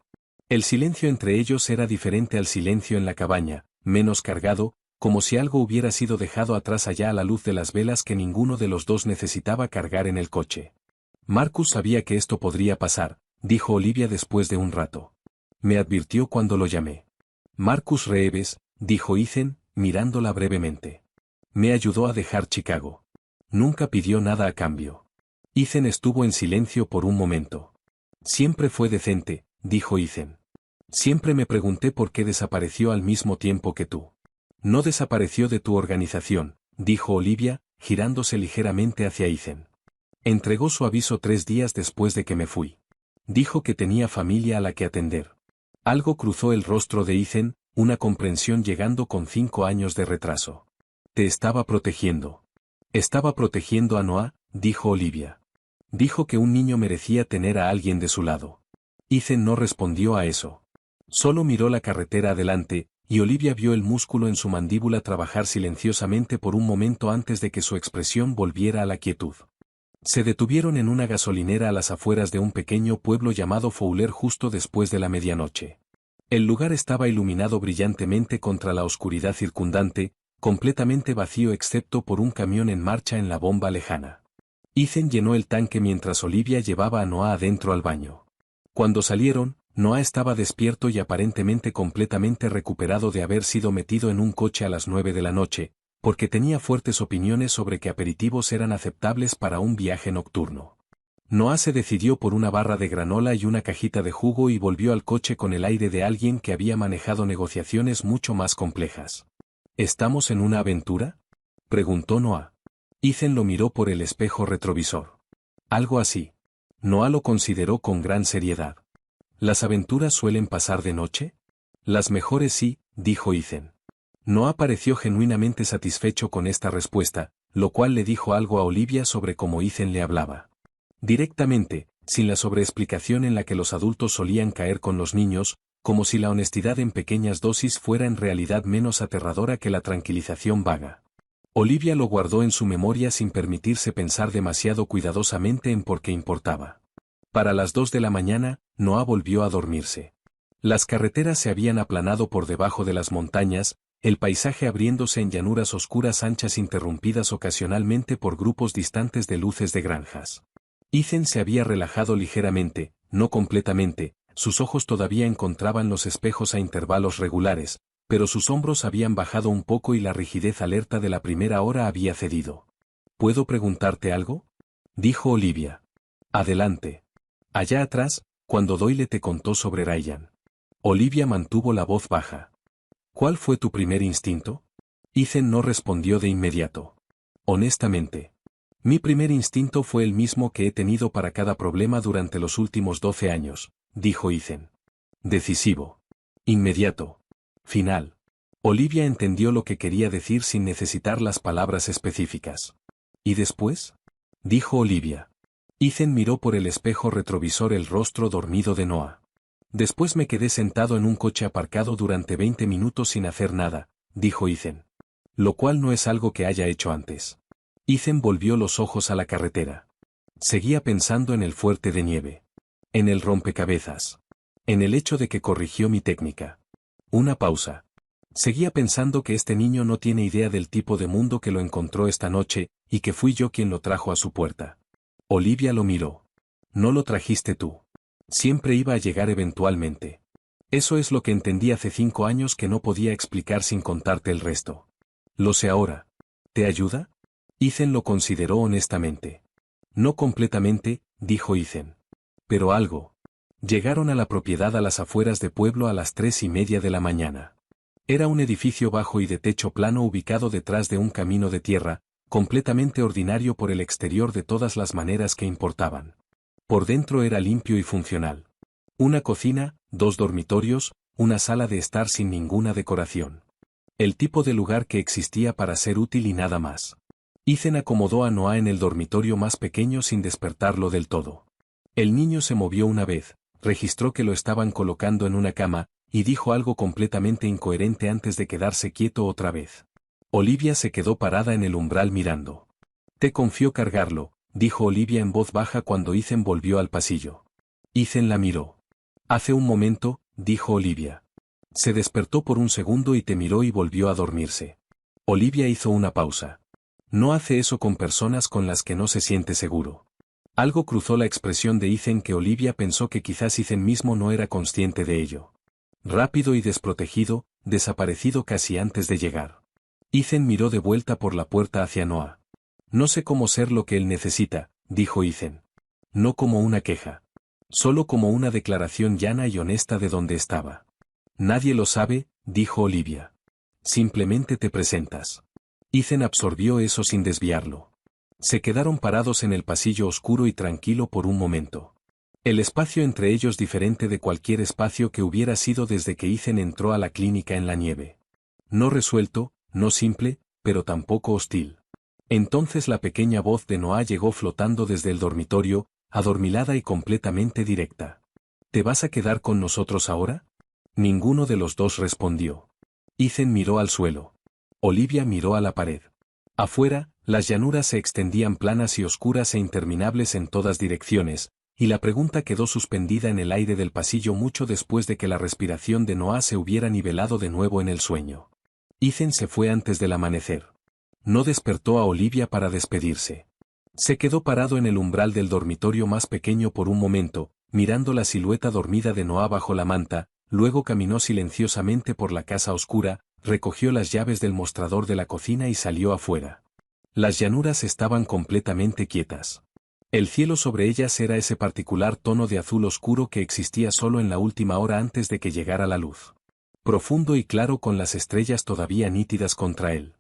El silencio entre ellos era diferente al silencio en la cabaña, menos cargado, como si algo hubiera sido dejado atrás allá a la luz de las velas que ninguno de los dos necesitaba cargar en el coche. Marcus sabía que esto podría pasar, dijo Olivia después de un rato. Me advirtió cuando lo llamé. Marcus Reeves, dijo Ethan, mirándola brevemente. Me ayudó a dejar Chicago. Nunca pidió nada a cambio. Ethan estuvo en silencio por un momento. Siempre fue decente, dijo Ethan. Siempre me pregunté por qué desapareció al mismo tiempo que tú. No desapareció de tu organización, dijo Olivia, girándose ligeramente hacia Ethan. Entregó su aviso 3 días después de que me fui. Dijo que tenía familia a la que atender. Algo cruzó el rostro de Ethan, una comprensión llegando con 5 años de retraso. Te estaba protegiendo. Estaba protegiendo a Noah, dijo Olivia. Dijo que un niño merecía tener a alguien de su lado. Ethan no respondió a eso. Solo miró la carretera adelante, y Olivia vio el músculo en su mandíbula trabajar silenciosamente por un momento antes de que su expresión volviera a la quietud. Se detuvieron en una gasolinera a las afueras de un pequeño pueblo llamado Fowler justo después de la medianoche. El lugar estaba iluminado brillantemente contra la oscuridad circundante, completamente vacío excepto por un camión en marcha en la bomba lejana. Ethan llenó el tanque mientras Olivia llevaba a Noah adentro al baño. Cuando salieron, Noah estaba despierto y aparentemente completamente recuperado de haber sido metido en un coche a las 9 de la noche, porque tenía fuertes opiniones sobre que aperitivos eran aceptables para un viaje nocturno. Noah se decidió por una barra de granola y una cajita de jugo y volvió al coche con el aire de alguien que había manejado negociaciones mucho más complejas. ¿Estamos en una aventura?, preguntó Noah. Ethan lo miró por el espejo retrovisor. Algo así. Noah lo consideró con gran seriedad. ¿Las aventuras suelen pasar de noche? Las mejores sí, dijo Ethan. Noah pareció genuinamente satisfecho con esta respuesta, lo cual le dijo algo a Olivia sobre cómo Ethan le hablaba. Directamente, sin la sobreexplicación en la que los adultos solían caer con los niños, como si la honestidad en pequeñas dosis fuera en realidad menos aterradora que la tranquilización vaga. Olivia lo guardó en su memoria sin permitirse pensar demasiado cuidadosamente en por qué importaba. Para las 2 de la mañana, Noah volvió a dormirse. Las carreteras se habían aplanado por debajo de las montañas, el paisaje abriéndose en llanuras oscuras anchas interrumpidas ocasionalmente por grupos distantes de luces de granjas. Ethan se había relajado ligeramente, no completamente, sus ojos todavía encontraban los espejos a intervalos regulares, pero sus hombros habían bajado un poco y la rigidez alerta de la primera hora había cedido. ¿Puedo preguntarte algo?, dijo Olivia. Adelante. Allá atrás, cuando Doyle te contó sobre Ryan. Olivia mantuvo la voz baja. ¿Cuál fue tu primer instinto? Ethan no respondió de inmediato. Honestamente. Mi primer instinto fue el mismo que he tenido para cada problema durante los últimos 12 años, dijo Ethan. Decisivo. Inmediato. Final. Olivia entendió lo que quería decir sin necesitar las palabras específicas. ¿Y después?, dijo Olivia. Ethan miró por el espejo retrovisor el rostro dormido de Noah. Después me quedé sentado en un coche aparcado durante 20 minutos sin hacer nada, dijo Ethan. Lo cual no es algo que haya hecho antes. Ethan volvió los ojos a la carretera. Seguía pensando en el fuerte de nieve. En el rompecabezas. En el hecho de que corrigió mi técnica. Una pausa. Seguía pensando que este niño no tiene idea del tipo de mundo que lo encontró esta noche, y que fui yo quien lo trajo a su puerta. Olivia lo miró. No lo trajiste tú. Siempre iba a llegar eventualmente. Eso es lo que entendí hace 5 años que no podía explicar sin contarte el resto. Lo sé ahora. ¿Te ayuda? Ethan lo consideró honestamente. No completamente, dijo Ethan. Pero algo. Llegaron a la propiedad a las afueras de Pueblo a las 3:30 de la mañana. Era un edificio bajo y de techo plano ubicado detrás de un camino de tierra, completamente ordinario por el exterior de todas las maneras que importaban. Por dentro era limpio y funcional. Una cocina, 2 dormitorios, una sala de estar sin ninguna decoración. El tipo de lugar que existía para ser útil y nada más. Ethan acomodó a Noah en el dormitorio más pequeño sin despertarlo del todo. El niño se movió una vez, registró que lo estaban colocando en una cama, y dijo algo completamente incoherente antes de quedarse quieto otra vez. Olivia se quedó parada en el umbral mirando. Te confío cargarlo, dijo Olivia en voz baja cuando Ethan volvió al pasillo. Ethan la miró. Hace un momento, dijo Olivia. Se despertó por un segundo y te miró y volvió a dormirse. Olivia hizo una pausa. No hace eso con personas con las que no se siente seguro. Algo cruzó la expresión de Ethan que Olivia pensó que quizás Ethan mismo no era consciente de ello. Rápido y desprotegido, desaparecido casi antes de llegar. Ethan miró de vuelta por la puerta hacia Noah. No sé cómo ser lo que él necesita, dijo Ethan. No como una queja. Solo como una declaración llana y honesta de dónde estaba. Nadie lo sabe, dijo Olivia. Simplemente te presentas. Ethan absorbió eso sin desviarlo. Se quedaron parados en el pasillo oscuro y tranquilo por un momento. El espacio entre ellos diferente de cualquier espacio que hubiera sido desde que Ethan entró a la clínica en la nieve. No resuelto, no simple, pero tampoco hostil. Entonces la pequeña voz de Noah llegó flotando desde el dormitorio, adormilada y completamente directa. ¿Te vas a quedar con nosotros ahora? Ninguno de los dos respondió. Ethan miró al suelo. Olivia miró a la pared. Afuera, las llanuras se extendían planas y oscuras e interminables en todas direcciones, y la pregunta quedó suspendida en el aire del pasillo mucho después de que la respiración de Noah se hubiera nivelado de nuevo en el sueño. Ethan se fue antes del amanecer. No despertó a Olivia para despedirse. Se quedó parado en el umbral del dormitorio más pequeño por un momento, mirando la silueta dormida de Noah bajo la manta, luego caminó silenciosamente por la casa oscura, recogió las llaves del mostrador de la cocina y salió afuera. Las llanuras estaban completamente quietas. El cielo sobre ellas era ese particular tono de azul oscuro que existía solo en la última hora antes de que llegara la luz. Profundo y claro con las estrellas todavía nítidas contra él.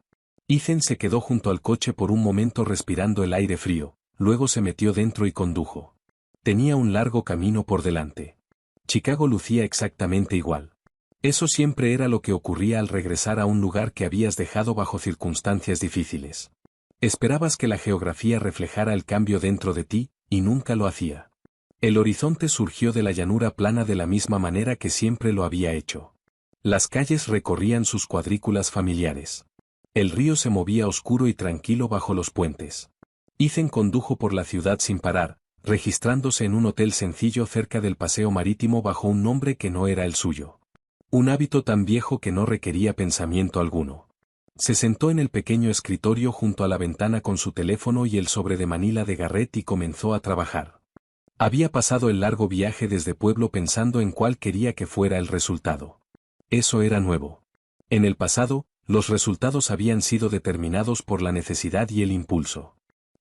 Ethan se quedó junto al coche por un momento respirando el aire frío, luego se metió dentro y condujo. Tenía un largo camino por delante. Chicago lucía exactamente igual. Eso siempre era lo que ocurría al regresar a un lugar que habías dejado bajo circunstancias difíciles. Esperabas que la geografía reflejara el cambio dentro de ti, y nunca lo hacía. El horizonte surgió de la llanura plana de la misma manera que siempre lo había hecho. Las calles recorrían sus cuadrículas familiares. El río se movía oscuro y tranquilo bajo los puentes. Ethan condujo por la ciudad sin parar, registrándose en un hotel sencillo cerca del paseo marítimo bajo un nombre que no era el suyo. Un hábito tan viejo que no requería pensamiento alguno. Se sentó en el pequeño escritorio junto a la ventana con su teléfono y el sobre de Manila de Garrett y comenzó a trabajar. Había pasado el largo viaje desde Pueblo pensando en cuál quería que fuera el resultado. Eso era nuevo. En el pasado, los resultados habían sido determinados por la necesidad y el impulso.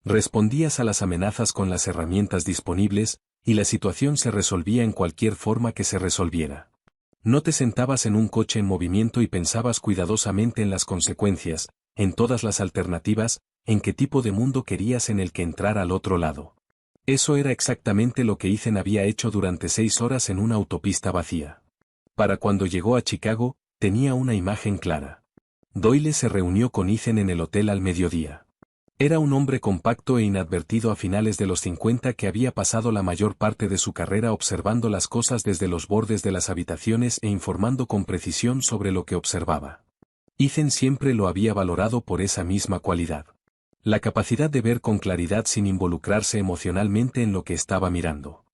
Respondías a las amenazas con las herramientas disponibles, y la situación se resolvía en cualquier forma que se resolviera. No te sentabas en un coche en movimiento y pensabas cuidadosamente en las consecuencias, en todas las alternativas, en qué tipo de mundo querías en el que entrar al otro lado. Eso era exactamente lo que Ethan había hecho durante 6 horas en una autopista vacía. Para cuando llegó a Chicago, tenía una imagen clara. Doyle se reunió con Ethan en el hotel al mediodía. Era un hombre compacto e inadvertido a finales de los 50 que había pasado la mayor parte de su carrera observando las cosas desde los bordes de las habitaciones e informando con precisión sobre lo que observaba. Ethan siempre lo había valorado por esa misma cualidad. La capacidad de ver con claridad sin involucrarse emocionalmente en lo que estaba mirando.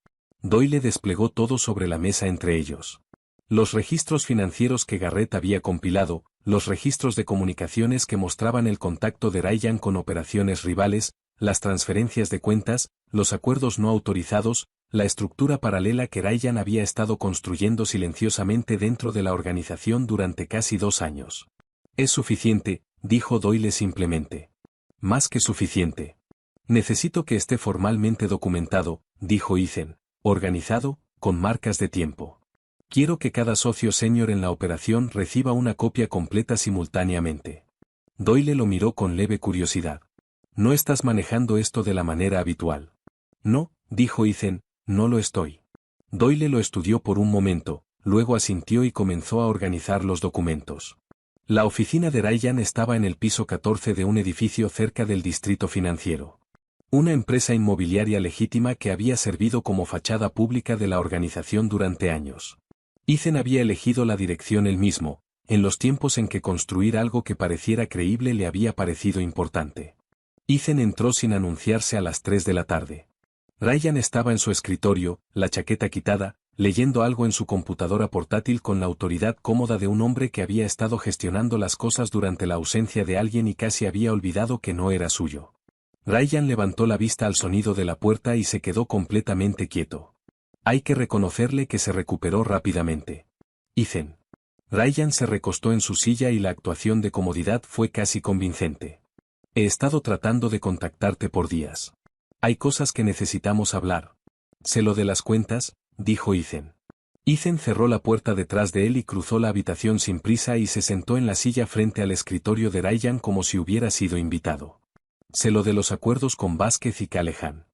Doyle desplegó todo sobre la mesa entre ellos. Los registros financieros que Garrett había compilado, los registros de comunicaciones que mostraban el contacto de Ryan con operaciones rivales, las transferencias de cuentas, los acuerdos no autorizados, la estructura paralela que Ryan había estado construyendo silenciosamente dentro de la organización durante casi 2 años. Es suficiente, dijo Doyle simplemente. Más que suficiente. Necesito que esté formalmente documentado, dijo Ethan, organizado, con marcas de tiempo. Quiero que cada socio senior en la operación reciba una copia completa simultáneamente. Doyle lo miró con leve curiosidad. ¿No estás manejando esto de la manera habitual? No, dijo Ethan, no lo estoy. Doyle lo estudió por un momento, luego asintió y comenzó a organizar los documentos. La oficina de Ryan estaba en el piso 14 de un edificio cerca del distrito financiero. Una empresa inmobiliaria legítima que había servido como fachada pública de la organización durante años. Ethan había elegido la dirección él mismo, en los tiempos en que construir algo que pareciera creíble le había parecido importante. Ethan entró sin anunciarse a las 3 de la tarde. Ryan estaba en su escritorio, la chaqueta quitada, leyendo algo en su computadora portátil con la autoridad cómoda de un hombre que había estado gestionando las cosas durante la ausencia de alguien y casi había olvidado que no era suyo. Ryan levantó la vista al sonido de la puerta y se quedó completamente quieto. Hay que reconocerle que se recuperó rápidamente. Ethan. Ryan se recostó en su silla y la actuación de comodidad fue casi convincente. He estado tratando de contactarte por días. Hay cosas que necesitamos hablar. Sé lo de las cuentas, dijo Ethan. Ethan cerró la puerta detrás de él y cruzó la habitación sin prisa y se sentó en la silla frente al escritorio de Ryan como si hubiera sido invitado. Sé lo de los acuerdos con Vázquez y Callahan.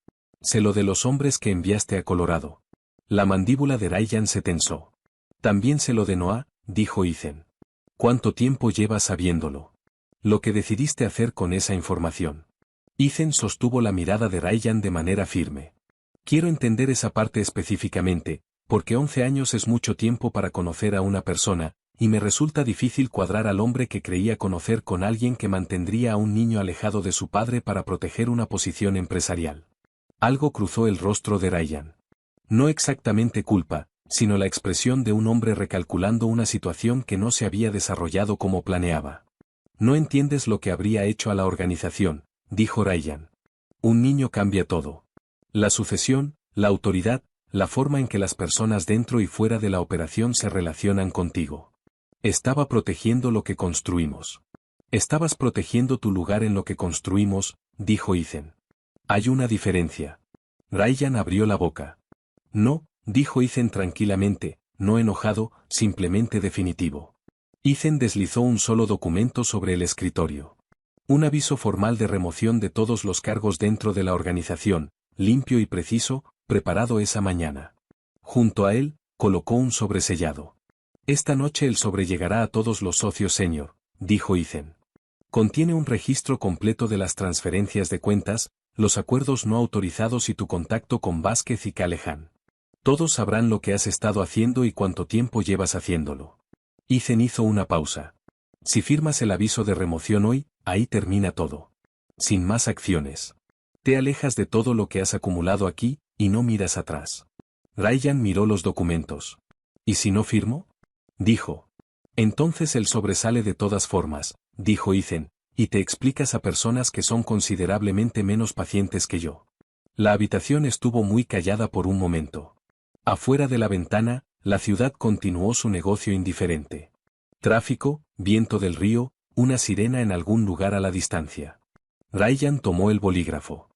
Sé lo de los hombres que enviaste a Colorado. La mandíbula de Ryan se tensó. También sé lo de Noah, dijo Ethan. ¿Cuánto tiempo llevas sabiéndolo? Lo que decidiste hacer con esa información. Ethan sostuvo la mirada de Ryan de manera firme. Quiero entender esa parte específicamente, porque 11 años es mucho tiempo para conocer a una persona, y me resulta difícil cuadrar al hombre que creía conocer con alguien que mantendría a un niño alejado de su padre para proteger una posición empresarial. Algo cruzó el rostro de Ryan. No exactamente culpa, sino la expresión de un hombre recalculando una situación que no se había desarrollado como planeaba. No entiendes lo que habría hecho a la organización, dijo Ryan. Un niño cambia todo. La sucesión, la autoridad, la forma en que las personas dentro y fuera de la operación se relacionan contigo. Estaba protegiendo lo que construimos. Estabas protegiendo tu lugar en lo que construimos, dijo Ethan. Hay una diferencia. Ryan abrió la boca. No, dijo Ethan tranquilamente, no enojado, simplemente definitivo. Ethan deslizó un solo documento sobre el escritorio. Un aviso formal de remoción de todos los cargos dentro de la organización, limpio y preciso, preparado esa mañana. Junto a él, colocó un sobresellado. Esta noche el sobre llegará a todos los socios senior, dijo Ethan. Contiene un registro completo de las transferencias de cuentas, los acuerdos no autorizados y tu contacto con Vázquez y Callahan. Todos sabrán lo que has estado haciendo y cuánto tiempo llevas haciéndolo. Ethan hizo una pausa. Si firmas el aviso de remoción hoy, ahí termina todo. Sin más acciones. Te alejas de todo lo que has acumulado aquí, y no miras atrás. Ryan miró los documentos. ¿Y si no firmo? Dijo. Entonces el sobre sale de todas formas, dijo Ethan, y te explicas a personas que son considerablemente menos pacientes que yo. La habitación estuvo muy callada por un momento. Afuera de la ventana, la ciudad continuó su negocio indiferente. Tráfico, viento del río, una sirena en algún lugar a la distancia. Ryan tomó el bolígrafo.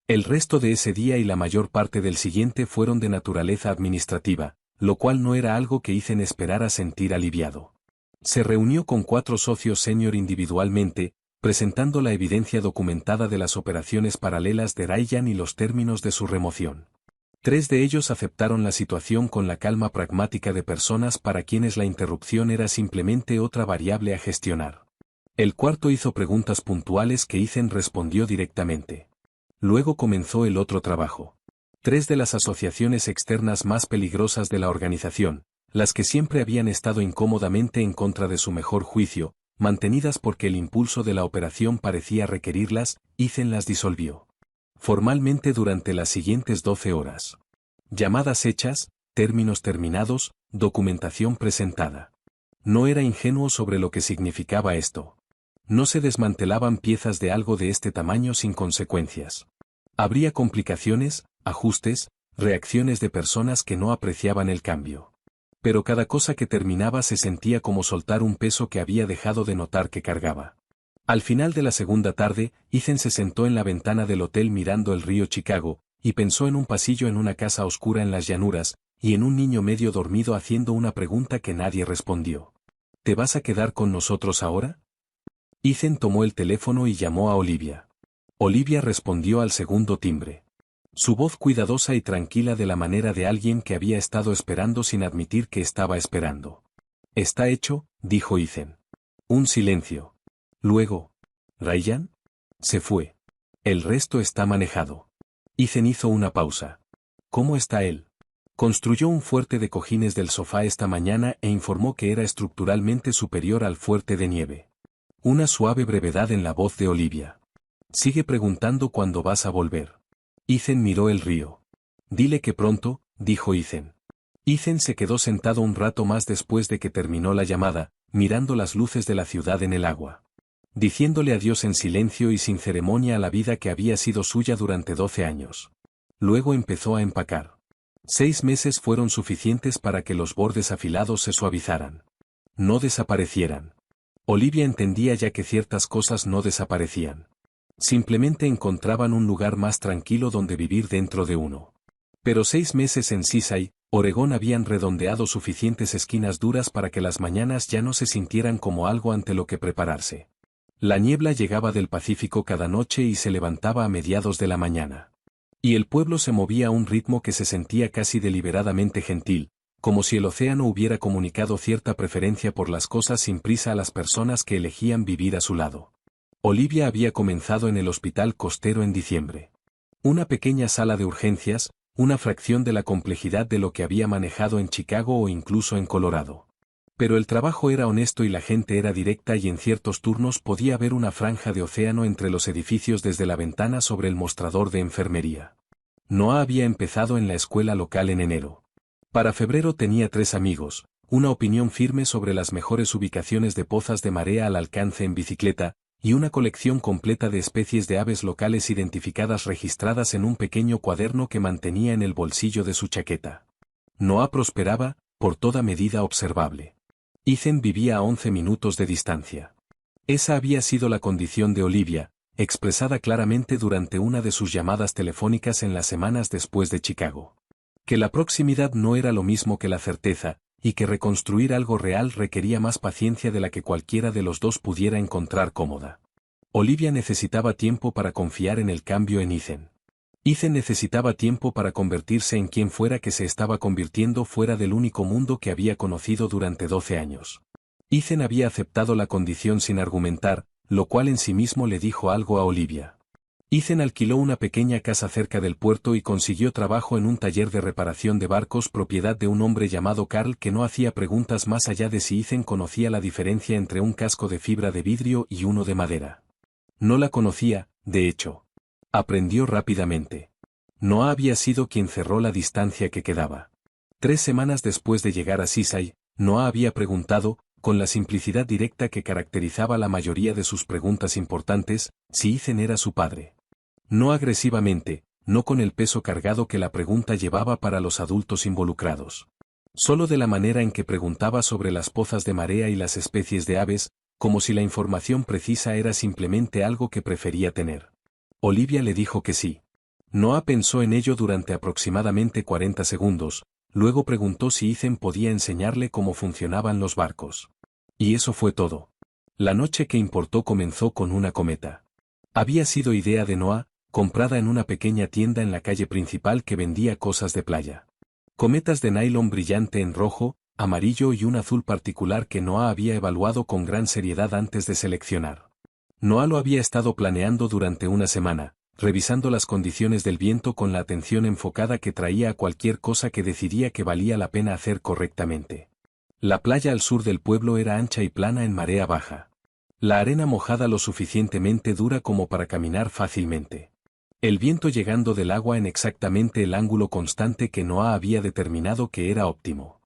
El resto de ese día y la mayor parte del siguiente fueron de naturaleza administrativa, lo cual no era algo que Ethan esperara sentir aliviado. Se reunió con 4 socios senior individualmente, presentando la evidencia documentada de las operaciones paralelas de Ryan y los términos de su remoción. 3 de ellos aceptaron la situación con la calma pragmática de personas para quienes la interrupción era simplemente otra variable a gestionar. El cuarto hizo preguntas puntuales que Ethan respondió directamente. Luego comenzó el otro trabajo. 3 de las asociaciones externas más peligrosas de la organización, las que siempre habían estado incómodamente en contra de su mejor juicio, mantenidas porque el impulso de la operación parecía requerirlas, Ethan las disolvió. Formalmente durante las siguientes 12 horas. Llamadas hechas, términos terminados, documentación presentada. No era ingenuo sobre lo que significaba esto. No se desmantelaban piezas de algo de este tamaño sin consecuencias. Habría complicaciones, ajustes, reacciones de personas que no apreciaban el cambio. Pero cada cosa que terminaba se sentía como soltar un peso que había dejado de notar que cargaba. Al final de la segunda tarde, Ethan se sentó en la ventana del hotel mirando el río Chicago, y pensó en un pasillo en una casa oscura en las llanuras, y en un niño medio dormido haciendo una pregunta que nadie respondió. ¿Te vas a quedar con nosotros ahora? Ethan tomó el teléfono y llamó a Olivia. Olivia respondió al segundo timbre. Su voz cuidadosa y tranquila de la manera de alguien que había estado esperando sin admitir que estaba esperando. «Está hecho», dijo Ethan. Un silencio. Luego, «¿Ryan?» Se fue. El resto está manejado. Ethan hizo una pausa. «¿Cómo está él?» Construyó un fuerte de cojines del sofá esta mañana e informó que era estructuralmente superior al fuerte de nieve. Una suave brevedad en la voz de Olivia. «Sigue preguntando cuándo vas a volver». Ethan miró el río. «Dile que pronto», dijo Ethan. Ethan se quedó sentado un rato más después de que terminó la llamada, mirando las luces de la ciudad en el agua. Diciéndole adiós en silencio y sin ceremonia a la vida que había sido suya durante 12 años. Luego empezó a empacar. 6 meses fueron suficientes para que los bordes afilados se suavizaran. No desaparecieran. Olivia entendía ya que ciertas cosas no desaparecían. Simplemente encontraban un lugar más tranquilo donde vivir dentro de uno. Pero 6 meses en Seaside, Oregón habían redondeado suficientes esquinas duras para que las mañanas ya no se sintieran como algo ante lo que prepararse. La niebla llegaba del Pacífico cada noche y se levantaba a mediados de la mañana. Y el pueblo se movía a un ritmo que se sentía casi deliberadamente gentil, como si el océano hubiera comunicado cierta preferencia por las cosas sin prisa a las personas que elegían vivir a su lado. Olivia había comenzado en el hospital costero en diciembre. Una pequeña sala de urgencias, una fracción de la complejidad de lo que había manejado en Chicago o incluso en Colorado. Pero el trabajo era honesto y la gente era directa y en ciertos turnos podía haber una franja de océano entre los edificios desde la ventana sobre el mostrador de enfermería. Noah había empezado en la escuela local en enero. Para febrero tenía 3 amigos, una opinión firme sobre las mejores ubicaciones de pozas de marea al alcance en bicicleta, y una colección completa de especies de aves locales identificadas registradas en un pequeño cuaderno que mantenía en el bolsillo de su chaqueta. Noah prosperaba, por toda medida observable. Ethan vivía a 11 minutos de distancia. Esa había sido la condición de Olivia, expresada claramente durante una de sus llamadas telefónicas en las semanas después de Chicago. Que la proximidad no era lo mismo que la certeza, y que reconstruir algo real requería más paciencia de la que cualquiera de los dos pudiera encontrar cómoda. Olivia necesitaba tiempo para confiar en el cambio en Ethan. Ethan necesitaba tiempo para convertirse en quien fuera que se estaba convirtiendo fuera del único mundo que había conocido durante 12 años. Ethan había aceptado la condición sin argumentar, lo cual en sí mismo le dijo algo a Olivia. Ethan alquiló una pequeña casa cerca del puerto y consiguió trabajo en un taller de reparación de barcos propiedad de un hombre llamado Carl que no hacía preguntas más allá de si Ethan conocía la diferencia entre un casco de fibra de vidrio y uno de madera. No la conocía, de hecho. Aprendió rápidamente. Noah había sido quien cerró la distancia que quedaba. 3 semanas después de llegar a Seaside, Noah había preguntado, con la simplicidad directa que caracterizaba la mayoría de sus preguntas importantes, si Ethan era su padre. No agresivamente, no con el peso cargado que la pregunta llevaba para los adultos involucrados. Solo de la manera en que preguntaba sobre las pozas de marea y las especies de aves, como si la información precisa era simplemente algo que prefería tener. Olivia le dijo que sí. Noah pensó en ello durante aproximadamente 40 segundos, luego preguntó si Ethan podía enseñarle cómo funcionaban los barcos. Y eso fue todo. La noche que importó comenzó con una cometa. Había sido idea de Noah, comprada en una pequeña tienda en la calle principal que vendía cosas de playa. Cometas de nylon brillante en rojo, amarillo y un azul particular que Noah había evaluado con gran seriedad antes de seleccionar. Noah lo había estado planeando durante una semana, revisando las condiciones del viento con la atención enfocada que traía a cualquier cosa que decidía que valía la pena hacer correctamente. La playa al sur del pueblo era ancha y plana en marea baja. La arena mojada lo suficientemente dura como para caminar fácilmente. El viento llegando del agua en exactamente el ángulo constante que Noah había determinado que era óptimo.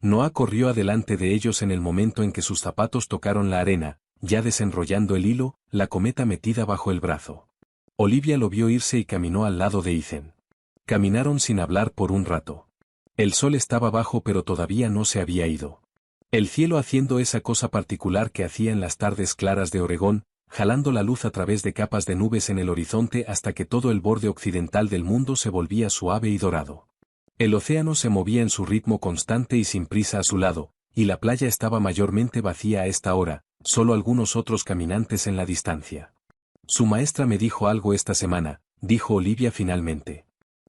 Noah corrió adelante de ellos en el momento en que sus zapatos tocaron la arena, ya desenrollando el hilo, la cometa metida bajo el brazo. Olivia lo vio irse y caminó al lado de Ethan. Caminaron sin hablar por un rato. El sol estaba bajo pero todavía no se había ido. El cielo haciendo esa cosa particular que hacía en las tardes claras de Oregón, jalando la luz a través de capas de nubes en el horizonte hasta que todo el borde occidental del mundo se volvía suave y dorado. El océano se movía en su ritmo constante y sin prisa a su lado, y la playa estaba mayormente vacía a esta hora, solo algunos otros caminantes en la distancia. Su maestra me dijo algo esta semana, dijo Olivia finalmente.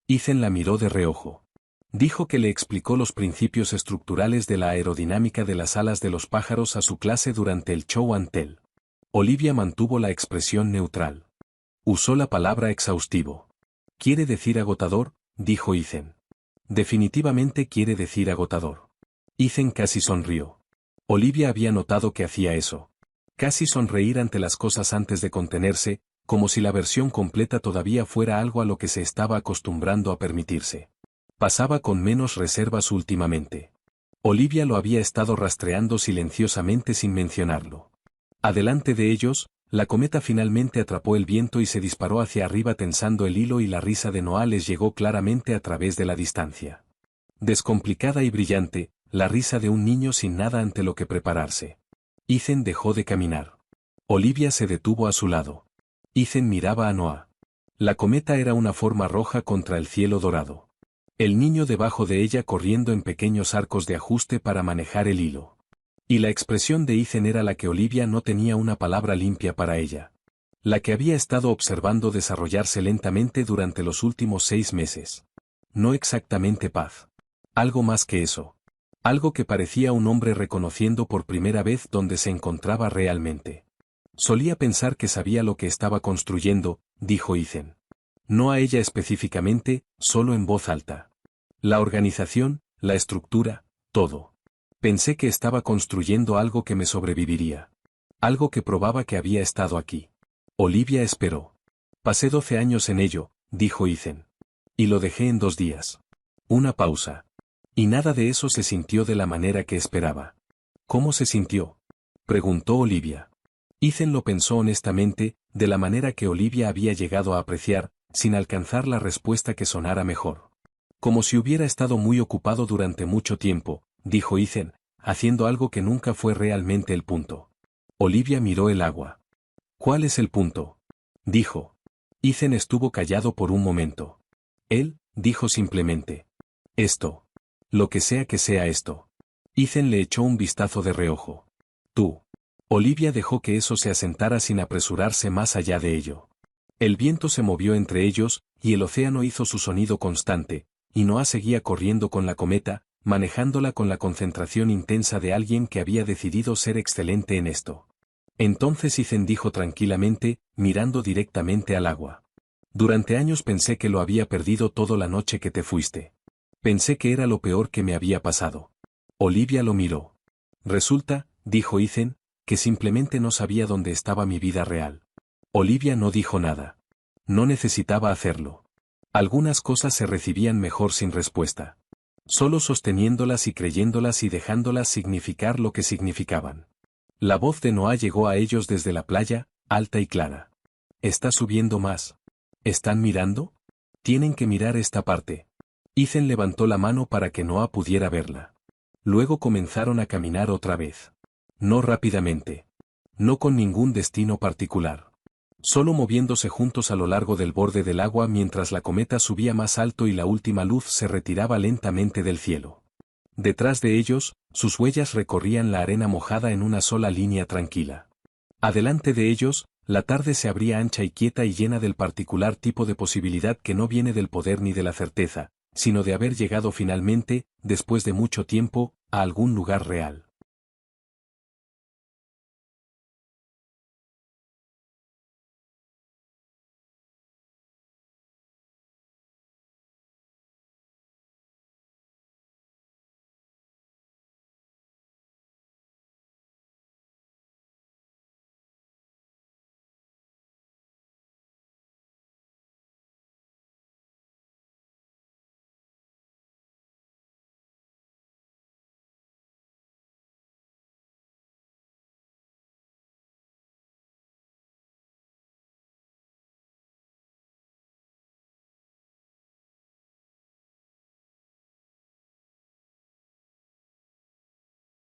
Ethan la miró de reojo. Dijo que le explicó los principios estructurales de la aerodinámica de las alas de los pájaros a su clase durante el show and tell. Olivia mantuvo la expresión neutral. Usó la palabra exhaustivo. ¿Quiere decir agotador?, dijo Ethan. Definitivamente quiere decir agotador. Ethan casi sonrió. Olivia había notado que hacía eso. Casi sonreír ante las cosas antes de contenerse, como si la versión completa todavía fuera algo a lo que se estaba acostumbrando a permitirse. Pasaba con menos reservas últimamente. Olivia lo había estado rastreando silenciosamente sin mencionarlo. Adelante de ellos, la cometa finalmente atrapó el viento y se disparó hacia arriba tensando el hilo y la risa de Noah les llegó claramente a través de la distancia. Descomplicada y brillante, la risa de un niño sin nada ante lo que prepararse. Ethan dejó de caminar. Olivia se detuvo a su lado. Ethan miraba a Noah. La cometa era una forma roja contra el cielo dorado. El niño debajo de ella corriendo en pequeños arcos de ajuste para manejar el hilo. Y la expresión de Ethan era la que Olivia no tenía una palabra limpia para ella. La que había estado observando desarrollarse lentamente durante los últimos 6 meses. No exactamente paz. Algo más que eso. Algo que parecía un hombre reconociendo por primera vez dónde se encontraba realmente. Solía pensar que sabía lo que estaba construyendo, dijo Ethan. No a ella específicamente, solo en voz alta. La organización, la estructura, todo. Pensé que estaba construyendo algo que me sobreviviría. Algo que probaba que había estado aquí. Olivia esperó. Pasé 12 años en ello, dijo Ethan. Y lo dejé en 2 días. Una pausa. Y nada de eso se sintió de la manera que esperaba. ¿Cómo se sintió?, preguntó Olivia. Ethan lo pensó honestamente, de la manera que Olivia había llegado a apreciar, sin alcanzar la respuesta que sonara mejor. Como si hubiera estado muy ocupado durante mucho tiempo, dijo Ethan, haciendo algo que nunca fue realmente el punto. Olivia miró el agua. ¿Cuál es el punto?, dijo. Ethan estuvo callado por un momento. Él, dijo simplemente. Esto. Lo que sea esto. Ethan le echó un vistazo de reojo. Tú. Olivia dejó que eso se asentara sin apresurarse más allá de ello. El viento se movió entre ellos, y el océano hizo su sonido constante, y Noah seguía corriendo con la cometa, manejándola con la concentración intensa de alguien que había decidido ser excelente en esto. Entonces Ethan dijo tranquilamente, mirando directamente al agua. Durante años pensé que lo había perdido todo la noche que te fuiste. Pensé que era lo peor que me había pasado. Olivia lo miró. Resulta, dijo Ethan, que simplemente no sabía dónde estaba mi vida real. Olivia no dijo nada. No necesitaba hacerlo. Algunas cosas se recibían mejor sin respuesta. Solo sosteniéndolas y creyéndolas y dejándolas significar lo que significaban. La voz de Noah llegó a ellos desde la playa, alta y clara. ¿Está subiendo más? ¿Están mirando? Tienen que mirar esta parte. Ethan levantó la mano para que Noah pudiera verla. Luego comenzaron a caminar otra vez. No rápidamente. No con ningún destino particular. Solo moviéndose juntos a lo largo del borde del agua mientras la cometa subía más alto y la última luz se retiraba lentamente del cielo. Detrás de ellos, sus huellas recorrían la arena mojada en una sola línea tranquila. Adelante de ellos, la tarde se abría ancha y quieta y llena del particular tipo de posibilidad que no viene del poder ni de la certeza, sino de haber llegado finalmente, después de mucho tiempo, a algún lugar real.